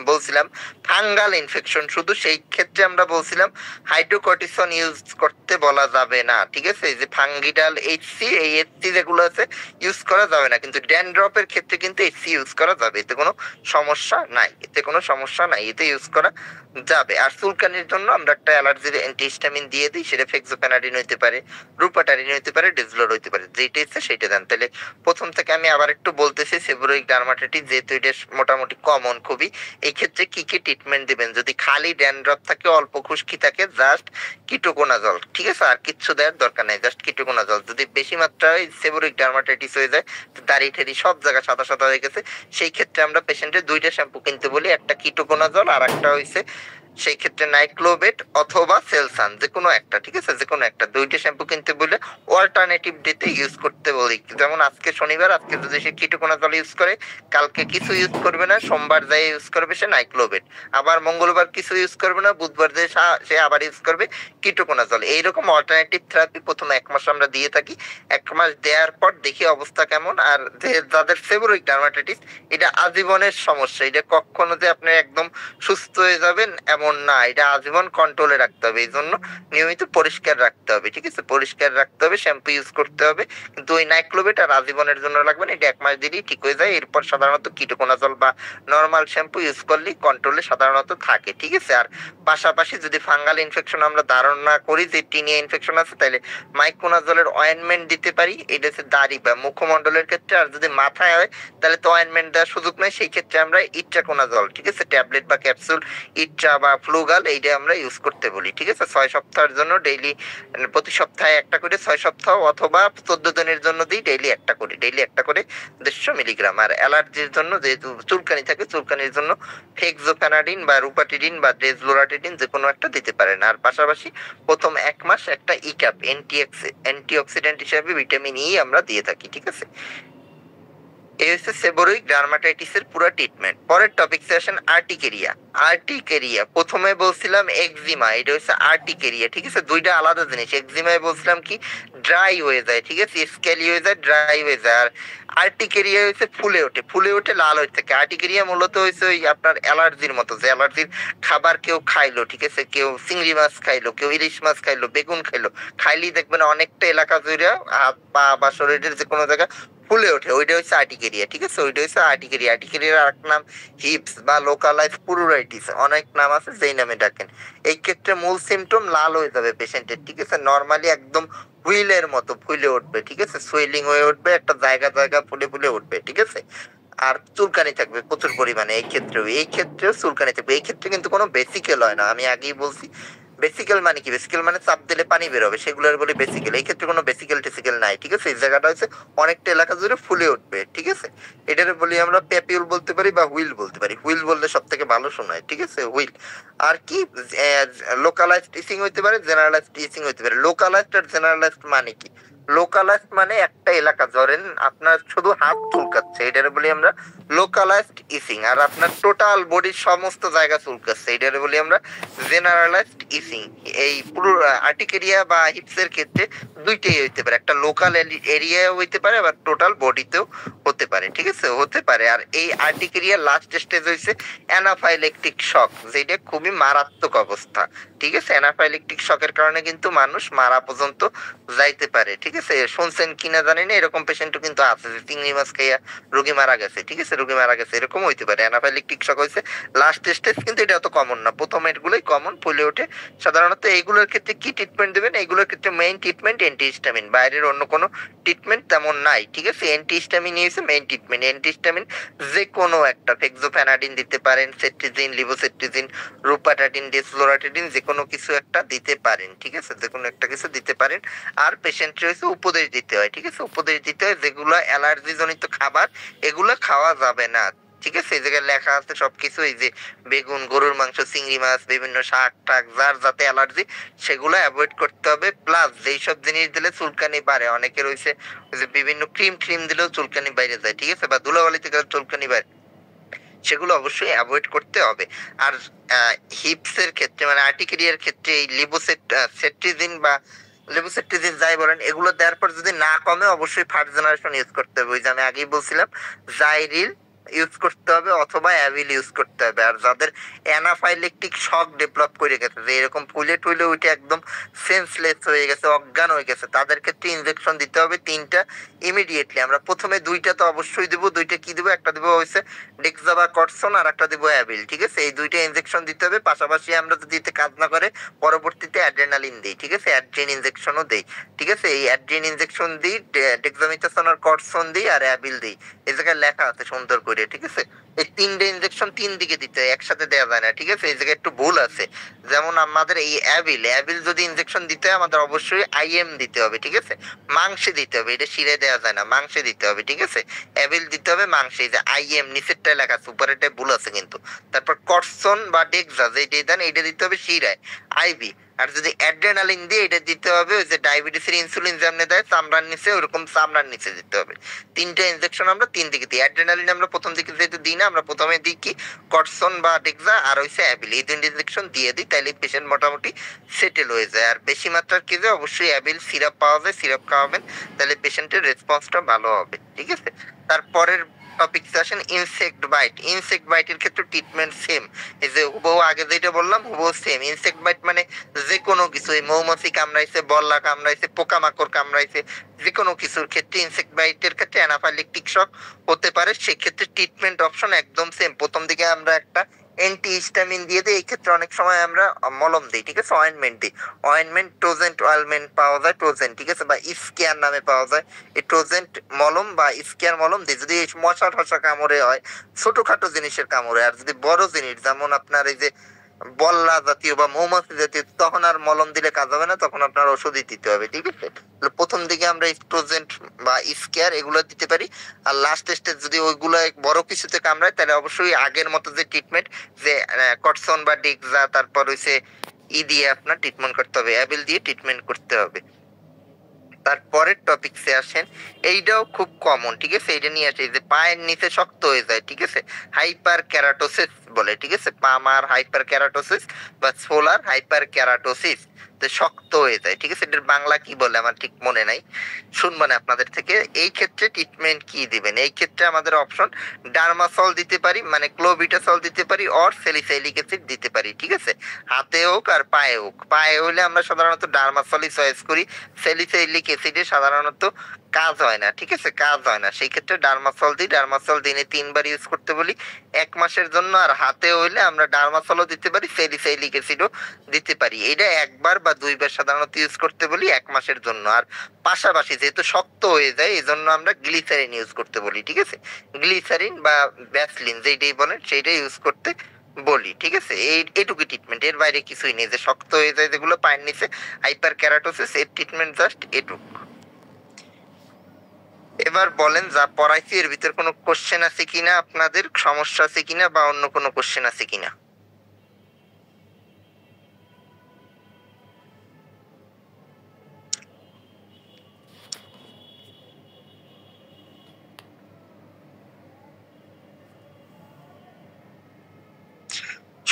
বলছিলাম ফাঙ্গাল ইনফেকশন শুধু, সেই ক্ষেত্রে আমরা বলছিলাম হাইড্রোকর্টিসন ইউজ করতে বলা যাবে না। ঠিক আছে, এই যে ফাঙ্গিডাল এইচসি, এই এইচসি যেগুলো আছে ইউজ করা যাবে না, কিন্তু ড্যান্ড্রপের ক্ষেত্রে কিন্তু এইচসি ইউজ করা যাবে, এতে কোনো সমস্যা নাই, এতে ইউজ করা যাবে। আর চুলকানির জন্য আমরা একটা অ্যালার্জির অ্যান্টিহিস্টামিন দিয়ে দিই, সেটা ফেক্সোপেনাডিন হইতে পারে, রুপাটারিন হইতে পারে, ডেজলর হইতে পারে, যেটা ইচ্ছে সেটা দেন। তাহলে প্রথম থেকে আমি আবার একটু বলতেছি, সেবোরোইক ডার্মাটাইটিস যেহেতু এটা মোটামুটি কমন খুবই, এই ক্ষেত্রে কি কি ট্রিটমেন্ট দিবেন? যদি খালি ড্যান্ড্রপ থাকে, অল্প খুশকি থাকে, জাস্ট কিটোকোনাজল। ঠিক আছে, আর কিচ্ছু দেওয়ার দরকার নাই, জাস্ট কিটোকোনাজল। যদি বেশি মাত্রায় সেবোরিক ডার্মাটাইটিস হয়ে যায়, দাড়ি ঠেড়ি সব জায়গা সাদা সাদা হয়ে গেছে, সেই ক্ষেত্রে আমরা পেশেন্টের 2টা শ্যাম্পু কিনতে বলি, একটা কিটোকোনাজল আর একটা হইছে সেই ক্ষেত্রে নাইক্লোবেট অথবা সেলসান, যে কোনো একটা। ঠিক আছে, যে কোনো একটা, 2টা শ্যাম্পু কিনতে বলে অল্টারনেটিভ ডেতে ইউজ করতে বলি। যেমন আজকে শনিবার, আজকে যদি সে কিটোকোনাজল ইউজ করে, কালকে কিছু ইউজ করবে না, সোমবার যায় ইউজ করবে সে নাইক্লোবেট, আবার মঙ্গলবার কিছু ইউজ করবে না, বুধবার যায় সে আবার ইউজ করবে কিটোকোনাজল। এইরকম অল্টারনেটিভ থেরাপি প্রথমে 1 মাস আমরা দিয়ে থাকি। 1 মাস দেওয়ার পর দেখি অবস্থা কেমন। আর যাদের সেবোরিক ডার্মাটাইটিস, এটা আজীবনের সমস্যা, এটা কখনো যে আপনি একদম সুস্থ হয়ে যাবেন এমন তেমন না, এটা আজীবন কন্ট্রোলে রাখতে হবে, এই জন্য নিয়মিত পরিষ্কার রাখতে হবে, ঠিক আছে, পরিষ্কার রাখতে হবে, শ্যাম্পু ইউজ করতে হবে। কিন্তু ওই নাইক্লোবেট আর আজীবনের জন্য লাগবে না, এটা 1 মাস দিলেই ঠিক হয়ে যায়। এরপর সাধারণত কিটোকোনাজল বা নর্মাল শ্যাম্পু ইউজ করলেই কন্ট্রোলে সাধারণত থাকে, ঠিক আছে। আর পাশাপাশি যদি ফাঙ্গাল ইনফেকশন আমরা ধারণা করি যে টিনিয়া ইনফেকশন আছে, তাহলে মাইক্রোনাজলের অয়েনমেন্ট দিতে পারি, এটা হচ্ছে দাড়ি বা মুখমণ্ডলের ক্ষেত্রে। আর যদি মাথায় হয় তাহলে তো অয়েনমেন্ট দেওয়ার সুযোগ নেই, সেই ক্ষেত্রে আমরা ইট্রাকোনাজল, ঠিক আছে, ট্যাবলেট বা ক্যাপসুল, ইট্রা বা ফ্লুগাল, এইটা আমরা ইউজ করতে বলি, ঠিক আছে। 6 সপ্তাহের জন্য ডেইলি, প্রতি সপ্তাহে একটা করে, 6 সপ্তাহ অথবা 14 দিনের জন্য দিই ডেইলি একটা করে, 150 মিলিগ্রাম। আর অ্যালার্জির জন্য যেহেতু চুলকানি থাকে, চুলকানির জন্য ফেক্সোফেনাডিন বা রুপাটিডিন বা ডেজলোরাটিডিন যে কোনো একটা দিতে পারেন। আর পাশাপাশি প্রথম 1 মাস একটা ইক্যাপ অ্যান্টিঅক্সিডেন্ট হিসেবে ভিটামিন ই আমরা দিয়ে থাকি, ঠিক আছে। এই হচ্ছে সেবোরিক ডার্মাটাইটিসের পুরো ট্রিটমেন্ট। পরের টপিকসে আসেন আর্টিকেরিয়া। প্রথমে বলছিলাম এক্সিমা, এটা হচ্ছে আর্টিকেরিয়া, ঠিক আছে, দুইটা আলাদা জিনিস। এক্সিমায় বলছিলাম কি ড্রাই হয়ে যায়, ঠিক আছে, স্কেলি হয়ে যায়, ড্রাই হয়ে যায়। আর আর্টিকেরিয়া হচ্ছে ফুলে ওঠে লাল হয়ে থাকে। আর্টিকেরিয়া মূলত হচ্ছে ওই আপনার অ্যালার্জির মতো, যে অ্যালার্জির খাবার কেউ খাইলো, ঠিক আছে, কেউ চিংড়ি মাছ খাইলো, কেউ ইলিশ মাছ খাইলো, বেগুন খাইলো, খাইলেই দেখবেন অনেকটা এলাকা জুড়ে হাত পা বা শরীরের যে কোনো জায়গায় ফুলে ওঠে, ওইটা হচ্ছে আর্টিকেরিয়া, ঠিক আছে, ওইটা হচ্ছে আর্টিকেরিয়া। আর্টিকেরিয়ার আরেক নাম হিপস বা লোকালাইজ পুরুরাইটিস, অনেক নাম আছে, যেই নামে ডাকেন। এই ক্ষেত্রে মূল সিমটম লাল হয়ে যাবে পেশেন্টের, ঠিক আছে, নর্মালি একদম হুইলের মতো ফুলে উঠবে, ঠিক আছে, সুয়েলিং হয়ে উঠবে, একটা জায়গা ফুলে উঠবে, ঠিক আছে। আর চুলকানি থাকবে প্রচুর পরিমাণে, এই ক্ষেত্রেও চুলকানি থাকবে। এই ক্ষেত্রে কিন্তু কোনো বেসিক্যাল হয় না, আমি আগেই বলছি। বেসিক্যাল মানে কি? বেসিক্যাল মানে চাপ দিলে পানি বের হবে, সেগুলোর বলি বেসিক্যাল। এই ক্ষেত্রে কোনো বেসিক্যাল টেসিক্যাল নাই, ঠিক আছে। এই জায়গাটা হচ্ছে অনেকটা এলাকা জুড়ে ফুলে উঠবে, ঠিক আছে। এটারে বলি আমরা পেপিউল বলতে পারি বা হুইল বলতে পারি। হুইল বললে সব থেকে ভালো শোনায়, ঠিক আছে, হুইল। আর কি লোকালাইজড ইচিং হইতে পারে, জেনারেলাইজড ইচিং হইতে পারে। লোকালাইজড আর জেনারেলাইজড মানে কি? লোকালাইজড মানে একটা এলাকা, ধরেন আপনার শুধু হাত চুলকাচ্ছে, এটারে বলি আমরা লোকালাইজড ইচিং। আর আপনার টোটাল বডির সমস্ত জায়গা চুলকাচ্ছে, এটারে বলি আমরা জেনারেলাইজড ইচিং। এই পুরো আর্টিকেরিয়া বা হিপসের ক্ষেত্রে দুইটাই হইতে পারে, একটা লোকাল এরিয়াও হইতে পারে, আবার টোটাল বডিতেও হতে পারে, ঠিক আছে, হতে পারে। আর এই আর্টিকেরিয়া লাস্ট স্টেজ হইছে অ্যানাফাইলেকটিক শক, যেটা খুবই মারাত্মক অবস্থা, ঠিক আছে। অ্যানাফাইলেকটিক শকের কারণে কিন্তু মানুষ মারা পর্যন্ত যাইতে পারে, ঠিক আছে। শুনছেন কিনা জানি না, এরকম পেশেন্টও কিন্তু আছে যে চিংড়ি মাছ খাইয়া রোগী মারা গেছে, ঠিক আছে, রোগী মারা গেছে, এরকম হইতে পারে। অ্যানাফাইলেকটিক শক হয়েছে লাস্ট স্টেজ, কিন্তু এটা অত কমন না, প্রথম এগুলোই কমন ফুলে ওঠে সাধারণত। এইগুলোর ক্ষেত্রে কি ট্রিটমেন্ট দেবেন? এইগুলোর ক্ষেত্রে মেইন ট্রিটমেন্ট অ্যান্টিহিস্টামিন, বাইরের অন্য কোনো ট্রিটমেন্ট তেমন নাই, ঠিক আছে। অ্যান্টিহিস্টামিন হচ্ছে মেইন ট্রিটমেন্ট। অ্যান্টিহিস্টামিন যে কোনো একটা, ফেক্সোফেনাডিন দিতে পারেন, সেট্রিজিন, লিভোসেট্রিজিন, রুপাটাডিন, ডেসলোরাটিডিন, যে কোনো কিছু একটা দিতে পারেন, ঠিক আছে, যে কোনো একটা কিছু দিতে পারেন। আর পেশেন্টের হচ্ছে উপদেশ দিতে হয়, ঠিক আছে, উপদেশ দিতে হয় যেগুলো অ্যালার্জি জনিত খাবার এগুলো খাওয়া যাবে না, ঠিক আছে। এই জায়গায় লেখা আছে সবকিছু, এই যে বেগুন, গরুর মাংস, চিংড়ি মাছ, বিভিন্ন শাক টাক, যার যাতে অ্যালার্জি সেগুলো অ্যাভয়েড করতে হবে। প্লাস যেই সব জিনিস দিলে চুলকানি বাড়ে, অনেকের হয়েছে যে বিভিন্ন ক্রিম দিলেও চুলকানি বাইরে যায়, ঠিক আছে, বা ধুলাবালিতে গেলে চুলকানি বাড়ে, সেগুলো অবশ্যই অ্যাভয়েড করতে হবে। আর হিপসের ক্ষেত্রে মানে আর্টিকেরিয়ার ক্ষেত্রে এই লিভোসেট্রিজিন বা লেবোসেট্রিজিন যাই বলেন, এগুলো দেওয়ার পর যদি না কমে, অবশ্যই ফার্স্ট জেনারেশন ইউজ করতে হবে, ওই যে আমি আগেই বলছিলাম জাইরিল ইউজ করতে হবে অথবা অ্যাভিল ইউজ করতে হবে। আর যাদের অ্যানাফাইলেকটিক শক ডেভেলপ করে গেছে, যে এরকম ফুলে টুলে উঠে একদম সেন্সলেস হয়ে গেছে, অজ্ঞান হয়ে গেছে, তাদের ক্ষেত্রে ইনজেকশন দিতে হবে 3টা ইমিডিয়েটলি। আমরা প্রথমে 2টা তো অবশ্যই দিব, 2টা কি দিব, একটা দিব হচ্ছে ডেক্সা কটসন, আর একটা দিব অ্যাভিল, ঠিক আছে। এই 2টা ইনজেকশন দিতে হবে। পাশাপাশি আমরা যদি দিতে কাজ না করে পরবর্তীতে অ্যাড্রেনালিন দিই, ঠিক আছে, অ্যাড্রিন ইনজেকশনও দেই, ঠিক আছে। এই অ্যাড্রিন ইনজেকশন দিই, ডেক্সামিথাসোন আর কটসন দিই, আর অ্যাভিল দিই, এই জায়গায় লেখা আছে সুন্দর করে, ঠিক আছে। এই 3টে ইনজেকশন 3 দিকে দিতে হয়, একসাথে দেওয়া যায় না, ঠিক আছে, এই জায়গায় একটু ভুল আছে। যেমন আমাদের এই অ্যাভিল যদি ইনজেকশন দিতে হয়, আমাদের অবশ্যই আইএম দিতে হবে, ঠিক আছে, মাংসে দিতে হবে, এটা শিরে দেওয়া যায় না, মাংসে দিতে হবে, ঠিক আছে। অ্যাভিল দিতে হবে মাংসে, এই যে আইএম নিচেরটা লেখা আছে, উপরেরটায় ভুল আছে কিন্তু। তারপর কটসন বা ডেক্সা যেটা দেন, এইটা দিতে হবে শিরায়, আইভি। আর যদি অ্যাড্রেনালিন দিয়ে, এটা দিতে হবে ওই যে ডায়াবেটিসের ইনসুলিন যেমনি দেয় চামড়ার নিচে, ওরকম চামড়ার নিচে দিতে হবে। 3টে ইনজেকশন আমরা 3 দিকে দিই। অ্যাড্রেনালিন আমরা প্রথম দিকে যেহেতু দিই না, আমরা প্রথমে দিই কি কটসন বা ডেক্সা আর হইছে অ্যাবিল, এই 2 ইনজেকশন দিয়ে দিই, তাইলে পেশেন্ট মোটামুটি সেটেল হয়ে যায়। আর বেশি মাত্রার কি যে অবশ্যই অ্যাবিল সিরাপ পাওয়া যায়, সিরাপ খাওয়াবেন, তাহলে পেশেন্টের রেসপন্সটা ভালো হবে, ঠিক আছে। তারপরের টপিকস আসেন ইনসেক্ট বাইটের ক্ষেত্রে ট্রিটমেন্ট সেম, এই যে হুবহু আগে যেটা যেটা বললাম হুবহু সেম। ইনসেক্ট বাইট মানে যে কোনো কিছু, এই মৌমাছি কামড়াইছে, বল্লা কামড়াইছে, পোকামাকড় কামড়াইছে, যে কোনো কিছুর ক্ষেত্রে ইনসেক্ট বাইটের ক্ষেত্রে অ্যানাফাইলেকটিক শক হতে পারে। সেক্ষেত্রে ট্রিটমেন্ট অপশন একদম সেম। প্রথম দিকে আমরা একটা অ্যান্টি হিস্টামিন দিয়ে দিই, এই ক্ষেত্রে অনেক সময় আমরা মলম দিই, ঠিক আছে, অয়েনমেন্ট দিই। অয়েনমেন্ট ট্রোজেন্ট অয়েলমেন্ট পাওয়া যায়, ট্রোজেন্ট, ঠিক আছে, বা স্কেয়ার নামে পাওয়া যায়। এই ট্রোজেন্ট মলম বা স্কেয়ার মলম দিই যদি মশা টশা কামড়ে হয়, ছোটখাটো জিনিসের কামড়ে। আর যদি বড় জিনিস যেমন আপনার এই যে বল্লা জাতীয় বা মৌমাছি জাতীয়, তখন আর মলম দিলে কাজ হবে না, তখন আপনার ওষুধই দিতে হবে, ঠিক আছে। প্রথম দিকে আমরা স্ট্রোজেন্ট বা স্কেয়ার এগুলো দিতে পারি। আর লাস্ট স্টেজ যদি ওইগুলো বড় কিছুতে কামড়ায়, তাহলে অবশ্যই আগের মতো যে ট্রিটমেন্ট, যে কটসন বা ডিক্সা, তারপর হইছে দিয়ে আপনার ট্রিটমেন্ট করতে হবে, অ্যাবিল দিয়ে ট্রিটমেন্ট করতে হবে। তারপরের টপিকসে আসেন, এইটাও খুব কমন, ঠিক আছে, এটা নিয়ে আসে যে পায়ের নিচে শক্ত হয়ে যায়, ঠিক আছে, হাইপার ক্যারাটোসিস বলে, ঠিক আছে, পামার হাইপার ক্যারাটোসিস বা সোলার হাইপার ক্যারাটোসিস, শক্ত হয়ে যায়, ঠিক আছে। এটার বাংলা কি বলে আমার ঠিক মনে নাই, শুনবেন আপনাদের থেকে। এই ক্ষেত্রে ট্রিটমেন্ট কি দিবেন? এই ক্ষেত্রে আমাদের অপশন ডার্মাসল দিতে পারি, মানে ক্লোবিটাসল দিতে পারি, অর স্যালিসাইলিক অ্যাসিড দিতে পারি, ঠিক আছে, হাতে হোক আর পায়ে হোক। পায়ে হলে আমরা সাধারণত ডার্মাসলই চয়েস করি, স্যালিসাইলিক অ্যাসিডে সাধারণত কাজ হয় না, ঠিক আছে, কাজ হয় না। সেই ক্ষেত্রে ডার্মাসল দিই, ডার্মাসল দিনে 3 বার ইউজ করতে বলি 1 মাসের জন্য। আর হাতে হইলে আমরা ডার্মাসলও দিতে পারি, স্যালিসাইলিক অ্যাসিডও দিতে পারি। এটা 1 বার বা 2 বার সাধারণত ইউজ করতে বলি 1 মাসের জন্য। আর পাশাপাশি যেহেতু শক্ত হয়ে যায়, এই জন্য আমরা গ্লিসারিন ইউজ করতে বলি, ঠিক আছে, গ্লিসারিন বা ভ্যাসলিন যেইটাই বলেন সেইটাই ইউজ করতে বলি, ঠিক আছে। এইটুকু ট্রিটমেন্ট, এর বাইরে কিছুই নেই। যে শক্ত হয়ে যায় যেগুলো পায়ের নিচে, হাইপার ক্যারাটোসিস, এর ট্রিটমেন্ট জাস্ট এটুক। এবার বলেন যা পড়াইছি এর ভিতর কোনো কোশ্চেন আছে কিনা, আপনাদের সমস্যা আছে কিনা, বা অন্য কোনো কোশ্চেন আছে কিনা?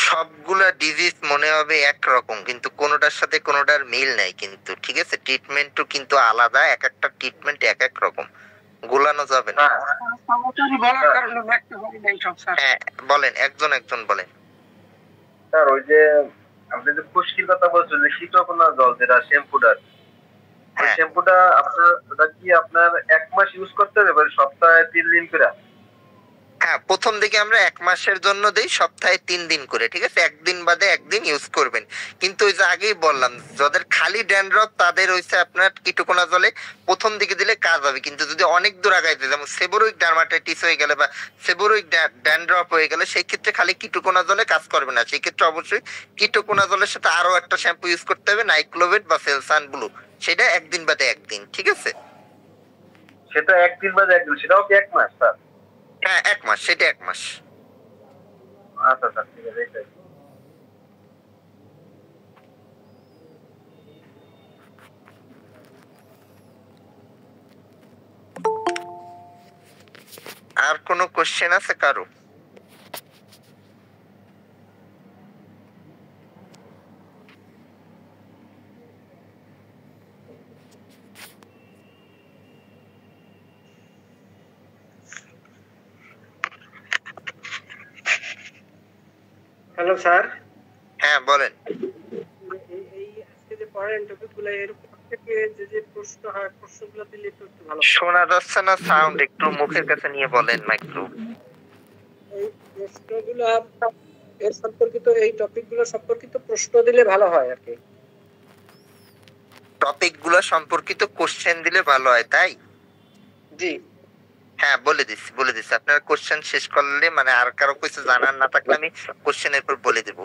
সবগুলা ডিজিজ মনে হবে একরকম, কিন্তু কোনোটার সাথে কোনোটার মিল নাই কিন্তু, ঠিক আছে। ট্রিটমেন্টও কিন্তু আলাদা, এক একটা ট্রিটমেন্ট এক এক রকম, গোলানো যাবে না। হ্যাঁ বলেন, একজন একজন বলেন। স্যার ওই যে আপনি যে খুশকির কথা বলছেন, যে শীতকোনা জল যেটা শ্যাম্পুটা, শ্যাম্পুটা আপনার ওটা কি আপনার 1 মাস ইউজ করতে হবে, সপ্তাহে 3 দিন করে? হ্যাঁ, প্রথম দিকে আমরা 1 মাসের জন্য দিই, সপ্তাহে 3 দিন করে, ঠিক আছে, একদিন বাদে একদিন ইউজ করবেন। কিন্তু ওই যে আগেই বললাম, যাদের খালি ড্যান্ড্রফ তাদের হইছে আপনার কিটোকোনা জলে প্রথম দিকে দিলে কাজ হবে। কিন্তু যদি অনেক দূর আগাইতে, যেমন সেবোরোইক ডার্মাটাইটিস হয়ে গেলে বা সেবোরোইক ড্যান্ড্রফ হয়ে গেলে, সেই ক্ষেত্রে খালি কিটোকোনা জলে কাজ করবে না। সেই ক্ষেত্রে অবশ্যই কিটোকোনা জলের সাথে আরো একটা শ্যাম্পু ইউজ করতে হবে, নাইক্লোভেট বা সেলসান ব্লু, সেটা একদিন বাদে একদিন, ঠিক আছে। সেটা একদিন বাদে একদিন, সেটাও কি 1 মাস স্যার? হ্যাঁ 1 মাস, সেটা 1 মাস। আচ্ছা স্যার, ঠিক আছে, এটাই। আর কোনো কোশ্চেন আছে কারো? Hello sir. হ্যাঁ বলেন। এই আজকে যে পড়েন টপিকগুলো, এর থেকে যে প্রশ্ন হয়, প্রশ্নগুলো দিলে একটু ভালো। শোনা যাচ্ছে না সাউন্ড, একটু মুখের কাছে নিয়ে বলেন মাইক্রো। এই প্রশ্নগুলো এর সম্পর্কিত, এই টপিকগুলো সম্পর্কিত প্রশ্ন দিলে ভালো হয় আর কি। টপিকগুলো সম্পর্কিত কোশ্চেন দিলে ভালো হয়, তাই? জি হ্যাঁ বলে দিচ্ছি। আপনার কোশ্চেন শেষ করলে, মানে আর কারো কিছু জানার না থাকলে আমি কোশ্চেনের পর বলে দেব।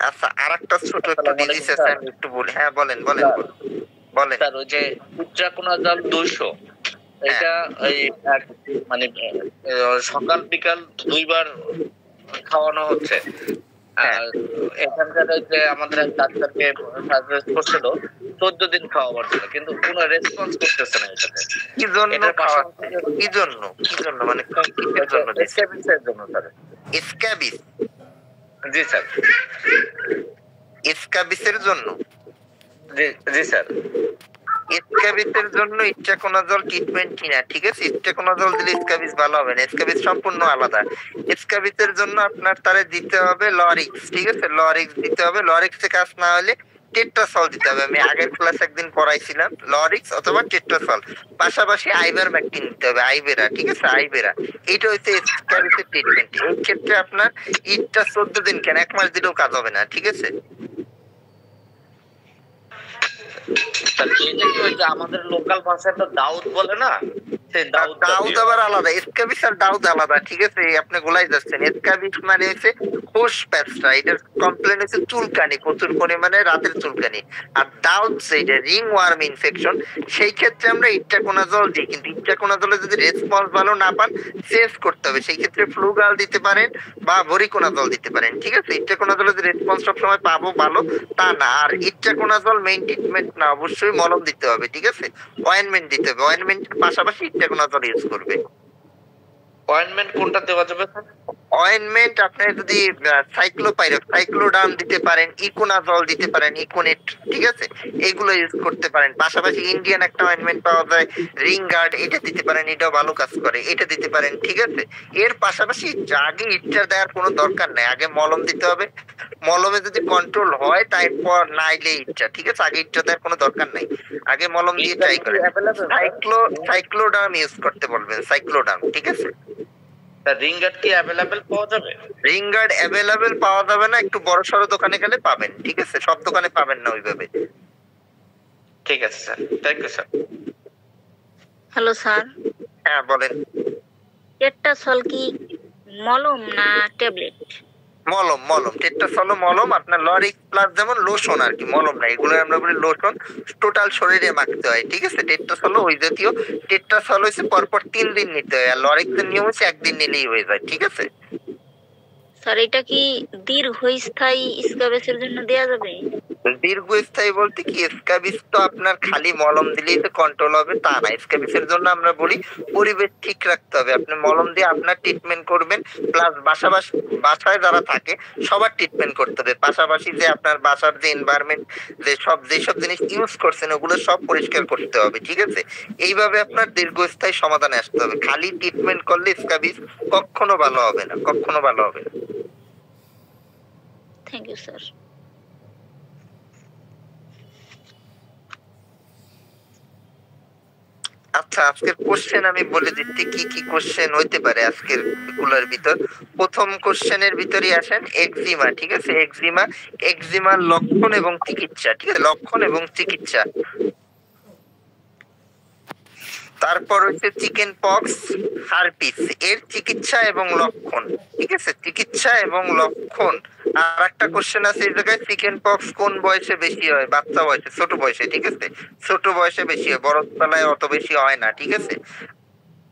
আচ্ছা, আর একটা ছোট একটু ডিজিজ আছে, আমি একটু বলি। হ্যাঁ বলেন বলেন বলেন। স্যার ওই যে উচ্চাকুনা জল 200, এটা এই মানে সকাল বিকাল 2 বার খাওয়ানো হচ্ছে। আর এখানকার যে আমাদের ডাক্তারকে সাজেস্ট করছিল 14 দিন খাওয়াবার জন্য, কিন্তু কোনো রেসপন্স করতেছে না এটাতে। কি জন্য খাওয়াচ্ছে? কি জন্য মানে কোন কিসের জন্য? স্ক্যাবিসের জন্য স্যার। স্ক্যাবিস? জি স্যার। স্ক্যাবিসের জন্য? জি জি স্যার। স্ক্যাবিসের জন্য ইট্রাকোনাজল ট্রিটমেন্ট কিনা, ঠিক আছে? ইট্রাকোনাজল দিলে স্ক্যাবিস ভালো হবে না, স্ক্যাবিস সম্পূর্ণ আলাদা। স্ক্যাবিসের জন্য আপনার তারে দিতে হবে লরিক্স, ঠিক আছে? লরিক্স দিতে হবে, লরিক্সে কাজ না হলে টেট্রাসল দিতে হবে। আমি আগের ক্লাস একদিন পড়াইছিলাম লরিক্স অথবা টেট্রাসল, পাশাপাশি আইভারমেকটিন দিতে হবে, আইভেরা, ঠিক আছে? আইভেরা, এটা হচ্ছে স্ক্যাবিসের ট্রিটমেন্ট। এই ক্ষেত্রে আপনার ইটটা 14 দিন কেন, 1 মাস দিলেও কাজ হবে না, ঠিক আছে? এটা কি ওই যে আমাদের লোকাল ভাষায় তো দাউদ বলে না, সেই দাউদ আবার আলাদা, স্ক্যাবিস আর দাউদ আলাদা, ঠিক আছে? আপনি গোলাই যাচ্ছেন। স্ক্যাবিস মানে হচ্ছে হোস প্যাচটা, এটার কমপ্লেন হচ্ছে চুলকানি, প্রচুর পরিমাণে রাতের চুলকানি। আর দাউদ যেটা রিং ওয়ার্ম ইনফেকশন, সেই ক্ষেত্রে আমরা ইট্রাকোনাজল দিই, কিন্তু ইট্রাকোনাজলে যদি রেসপন্স ভালো না পান চেঞ্জ করতে হবে, সেই ক্ষেত্রে ফ্লুগাল দিতে পারেন বা ভরিকোনাজল দিতে পারেন, ঠিক আছে? ইট্রাকোনাজলে যে রেসপন্স সবসময় পাবো ভালো তা না। আর ইট্রাকোনাজল মেইন ট্রিটমেন্ট না, অবশ্যই মলম দিতে হবে, ঠিক আছে? অয়েনমেন্ট দিতে হবে, অয়েনমেন্টের পাশাপাশি ইট্রাকোনাজল ইউজ করবে। অয়েন্টমেন্ট কোনটা দেওয়া যাবে স্যার? অয়েনমেন্ট আপনি যদি সাইক্লোপাইরক, সাইক্লোডার্ম দিতে পারেন, ইকোনাজল দিতে পারেন, ইকোনেট, ঠিক আছে? এগুলো ইউজ করতে পারেন। পাশাপাশি ইন্ডিয়ান একটা অয়েনমেন্ট পাওয়া যায় রিং গার্ড, এটা দিতে পারেন, এটাও ভালো কাজ করে, এটা দিতে পারেন, ঠিক আছে? এর পাশাপাশি আগে ইট্টার দেওয়ার কোনো দরকার নাই, আগে মলম দিতে হবে। মলমে যদি কন্ট্রোল হয় তারপর নাইলে ইট্টা, ঠিক আছে? আগে ইট্টা দেওয়ার কোনো দরকার নাই, আগে মলম দিয়ে ট্রাই করেন। সাইক্লোডার্ম ইউজ করতে বলবেন, সাইক্লোডার্ম, ঠিক আছে? রিং গার্ড কি অ্যাভেলেবেল পাওয়া যাবে? রিং গার্ড অ্যাভেলেবেল পাওয়া যাবে না, একটু বড় সড়ো দোকানে গেলে পাবেন, ঠিক আছে? সব দোকানে পাবেন না ওইভাবে। ঠিক আছে sir, thank you sir. Hello sir, হ্যাঁ বলেন। টেট্রাসল কি মলম না ট্যাবলেট? মলম, মলম, টেট্রাসল মলম। আপনার লরিক্স প্লাস যেমন লোশন আর কি, মলম না, এগুলো আমরা বলি লোশন, টোটাল শরীরে মাখতে হয়, ঠিক আছে? টেট্রাসল ওই জাতীয়। টেট্রাসল হচ্ছে পরপর 3 দিন নিতে হয়, আর লরিক্সের নিয়ম হচ্ছে 1 দিন নিলেই হয়ে যায়, ঠিক আছে? স্যার এটা কি দীর্ঘস্থায়ী স্ক্যাবিসের জন্য দেওয়া যাবে? দীর্ঘস্থায়ী বলতে কি, স্ক্যাবিস তো আপনার খালি মলম দিলেই তো কন্ট্রোল হবে তা না। স্ক্যাবিসের জন্য আমরা বলি পরিবেশ ঠিক রাখতে হবে। আপনি মলম দিয়ে আপনার ট্রিটমেন্ট করবেন, প্লাস বাসায় যারা থাকে সবার ট্রিটমেন্ট করতে হবে। পাশাপাশি যে আপনার বাসার যে এনভায়রনমেন্ট, যেসব জিনিস ইউজ করছেন ওগুলো সব পরিষ্কার করতে হবে, ঠিক আছে? এইভাবে আপনার দীর্ঘস্থায়ী সমাধানে আসতে হবে। খালি ট্রিটমেন্ট করলে স্ক্যাবিস কখনো ভালো হবে না, কখনো ভালো হবে না। Thank you sir. আচ্ছা, আজকের কোশ্চেন আমি বলে দিচ্ছি কি কি কোশ্চেন হইতে পারে আজকের গুলার ভিতর। প্রথম কোশ্চেনের ভিতরই আসেন এক্সিমা, ঠিক আছে? এক্সিমার লক্ষণ এবং চিকিৎসা, ঠিক আছে? লক্ষণ এবং চিকিৎসা। তারপর হচ্ছে চিকেন পক্স, হারপিস, এর চিকিৎসা এবং লক্ষণ, ঠিক আছে? চিকিৎসা এবং লক্ষণ। আর একটা কোশ্চেন আছে এই জায়গায়, চিকেন পক্স কোন বয়সে বেশি হয়? বাচ্চা বয়সে, ছোট বয়সে, ঠিক আছে? ছোট বয়সে বেশি হয়, বড় বেলায় অত বেশি হয় না, ঠিক আছে?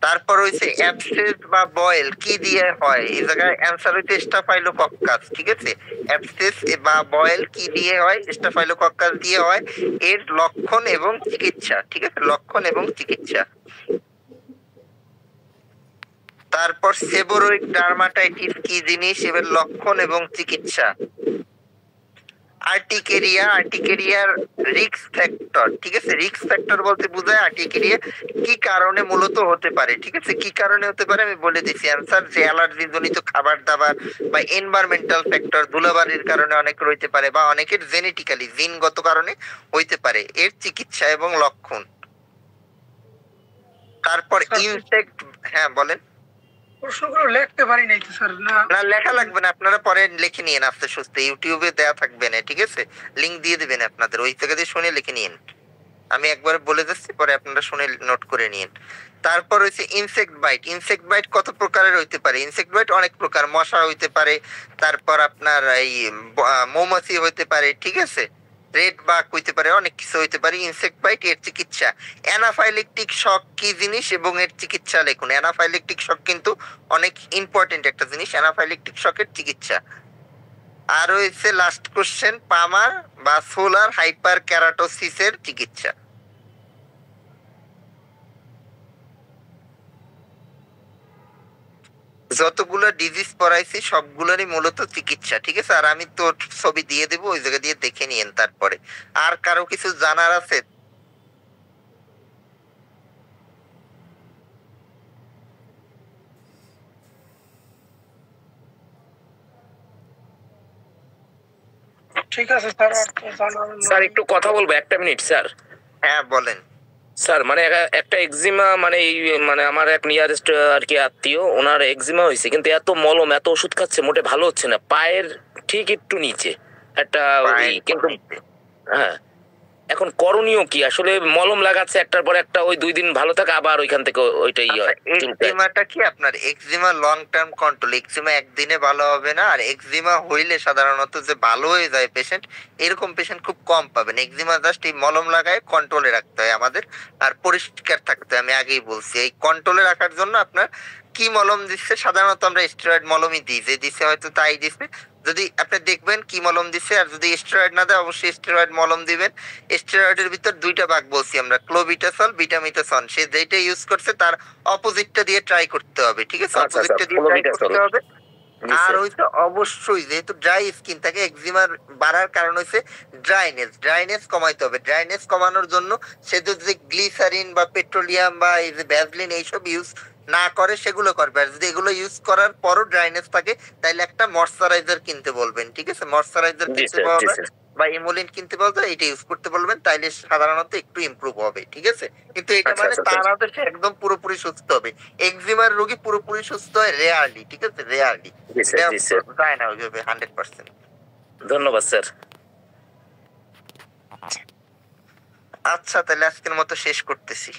তারপর হইছে অ্যাবসেস বা বয়েল কি দিয়ে হয়? এই জায়গায় অ্যান্সার হইতে স্টাফাইলোকক্কাস, ঠিক আছে? অ্যাবসেস বা বয়েল কি দিয়ে হয়? স্টাফাইলোকক্কাস দিয়ে হয়। এর লক্ষণ এবং চিকিৎসা, ঠিক আছে? লক্ষণ এবং চিকিৎসা। তারপর সেবোরোইক ডার্মাটাইটিস কি জিনিস? এর লক্ষণ এবং চিকিৎসা। আর্টিকেরিয়ার রিস্ক ফ্যাক্টর, ঠিক আছে? রিস্ক ফ্যাক্টর বলতে বোঝায় আর্টিকেরিয়া কি কারণে মূলত হতে পারে, ঠিক আছে? কি কারণে হতে পারে আমি বলে দিচ্ছি অ্যান্সার, যে অ্যালার্জি জনিত খাবার দাবার বা এনভায়রনমেন্টাল ফ্যাক্টর, ধুলাবালির কারণে অনেক হইতে পারে, বা অনেকের জেনেটিক্যালি জিনগত কারণে হইতে পারে। এর চিকিৎসা এবং লক্ষণ। তারপর ইনসেক্ট, হ্যাঁ বলেন। প্রশ্নগুলো লিখতে পারি নাই তো স্যার। না না লেখা লাগবে না, আপনারা পরে লিখে নিয়েন আস্তে সুস্তে, ইউটিউবে দেয়া থাকবে না, ঠিক আছে? লিংক দিয়ে দিবেন আপনাদের, ওই থেকে দিয়ে শুনে লিখে নিয়েন। আমি একবার বলে দিচ্ছি, পরে আপনারা শুনে নোট করে নিয়েন। তারপর হচ্ছে ইনসেক্ট বাইট। ইনসেক্ট বাইট কত প্রকারের হইতে পারে? ইনসেক্ট বাইট অনেক প্রকার, মশা হইতে পারে, তারপর আপনার এই মৌমাছি হইতে পারে, ঠিক আছে? রেড বাগ হইতে পারে, অনেক কিছু হইতে পারে। ইনসেক্ট বাইট, এর চিকিৎসা। অ্যানাফাইলেকটিক শক কি জিনিস এবং এর চিকিৎসা লিখুন। অ্যানাফাইলেকটিক শক কিন্তু অনেক ইম্পর্টেন্ট একটা জিনিস, অ্যানাফাইলেকটিক শকের চিকিৎসা। আর হচ্ছে লাস্ট কোশ্চেন, পামার বা সোলার হাইপার ক্যারাটোসিসের চিকিৎসা। যতগুলো ডিজিজ পড়াইছি সবগুলোরই মূলত চিকিৎসা, ঠিক আছে? আর আমি তো ছবি দিয়ে দেবো, ওই জায়গা দিয়ে দেখে নিয়েন তারপরে। আর কারো কিছু জানার আছে? ঠিক আছে স্যার, স্যার একটু কথা বলবো, একটা মিনিট স্যার। হ্যাঁ বলেন স্যার মানে একটা এক্সিমা, মানে এই মানে আমার এক নিয়ারেস্ট আর কি আত্মীয়, ওনার এক্সিমা হয়েছে, কিন্তু এত মলম এত ওষুধ খাচ্ছে মোটে ভালো হচ্ছে না, পায়ের ঠিক একটু নিচে একটা কিন্তু। হ্যাঁ, এখন করণীয় কি আসলে? মলম লাগাচ্ছে একটার পর একটা, ওই 2 দিন ভালো থাকে আবার ওইখান থেকে ওইটাই হয়। এক্সিমাটা কি আপনার এক্সিমা লং টার্ম কন্ট্রোল, এক্সিমা একদিনে ভালো হবে না। আর এক্সিমা হইলে সাধারণত যে ভালো হয়ে যায় পেশেন্ট, এরকম পেশেন্ট খুব কম পাবেন। এক্সিমা জাস্ট এই মলম লাগায় কন্ট্রোলে রাখতে হয় আমাদের, আর পরিষ্কার থাকতে হয়। আমি আগেই বলছি এই কন্ট্রোলে রাখার জন্য আপনার কি মলম দিচ্ছে, সাধারণত আমরা স্টেরয়েড মলমই দিই, যে দিছে হয়তো তাই দিচ্ছে। যদি আপনি দেখবেন কি মলম দিচ্ছে, আর যদি স্টেরয়েড না দেয় অবশ্যই স্টেরয়েড মলম দিবেন। স্টেরয়েডের ভিতর 2টা ভাগ বলছি আমরা, ক্লোবিটাসল, বিটামিথাসন। সে যেটা ইউজ করছে তার অপোজিটটা দিয়ে ট্রাই করতে হবে, ঠিক আছে? অপোজিটটা দিয়ে ট্রাই করতে হবে। আর হইছে অবশ্যই যেহেতু ড্রাই স্কিন থাকে, এক্সিমার বাড়ার কারণ হইছে ড্রাইনেস কমাইতে হবে। ড্রাইনেস কমানোর জন্য সে যদি গ্লিসারিন বা পেট্রোলিয়াম বা এই যে ভ্যাসলিন এইসব ইউজ না করে সেগুলো করবে। আর যদি এগুলো ইউজ করার পরও ড্রাইনেস থাকে তাহলে একটা ময়শ্চারাইজার কিনতে বলবেন, ঠিক আছে? ময়শ্চারাইজার কিনতে পাওয়া যায় বা ইমোলিন কিনতে পাওয়া যায়, এটা ইউজ করতে বলবেন, তাইলে সাধারণত একটু ইমপ্রুভ হবে, ঠিক আছে? কিন্তু এটা মানে তার হাতে সে একদম পুরোপুরি সুস্থ হবে। এক্সিমার রোগী পুরোপুরি সুস্থ হয় রেয়ারলি, ঠিক আছে? রেয়ারলি যায় না ওইভাবে 100%। ধন্যবাদ স্যার। আচ্ছা তাহলে আজকের মতো শেষ করতেছি।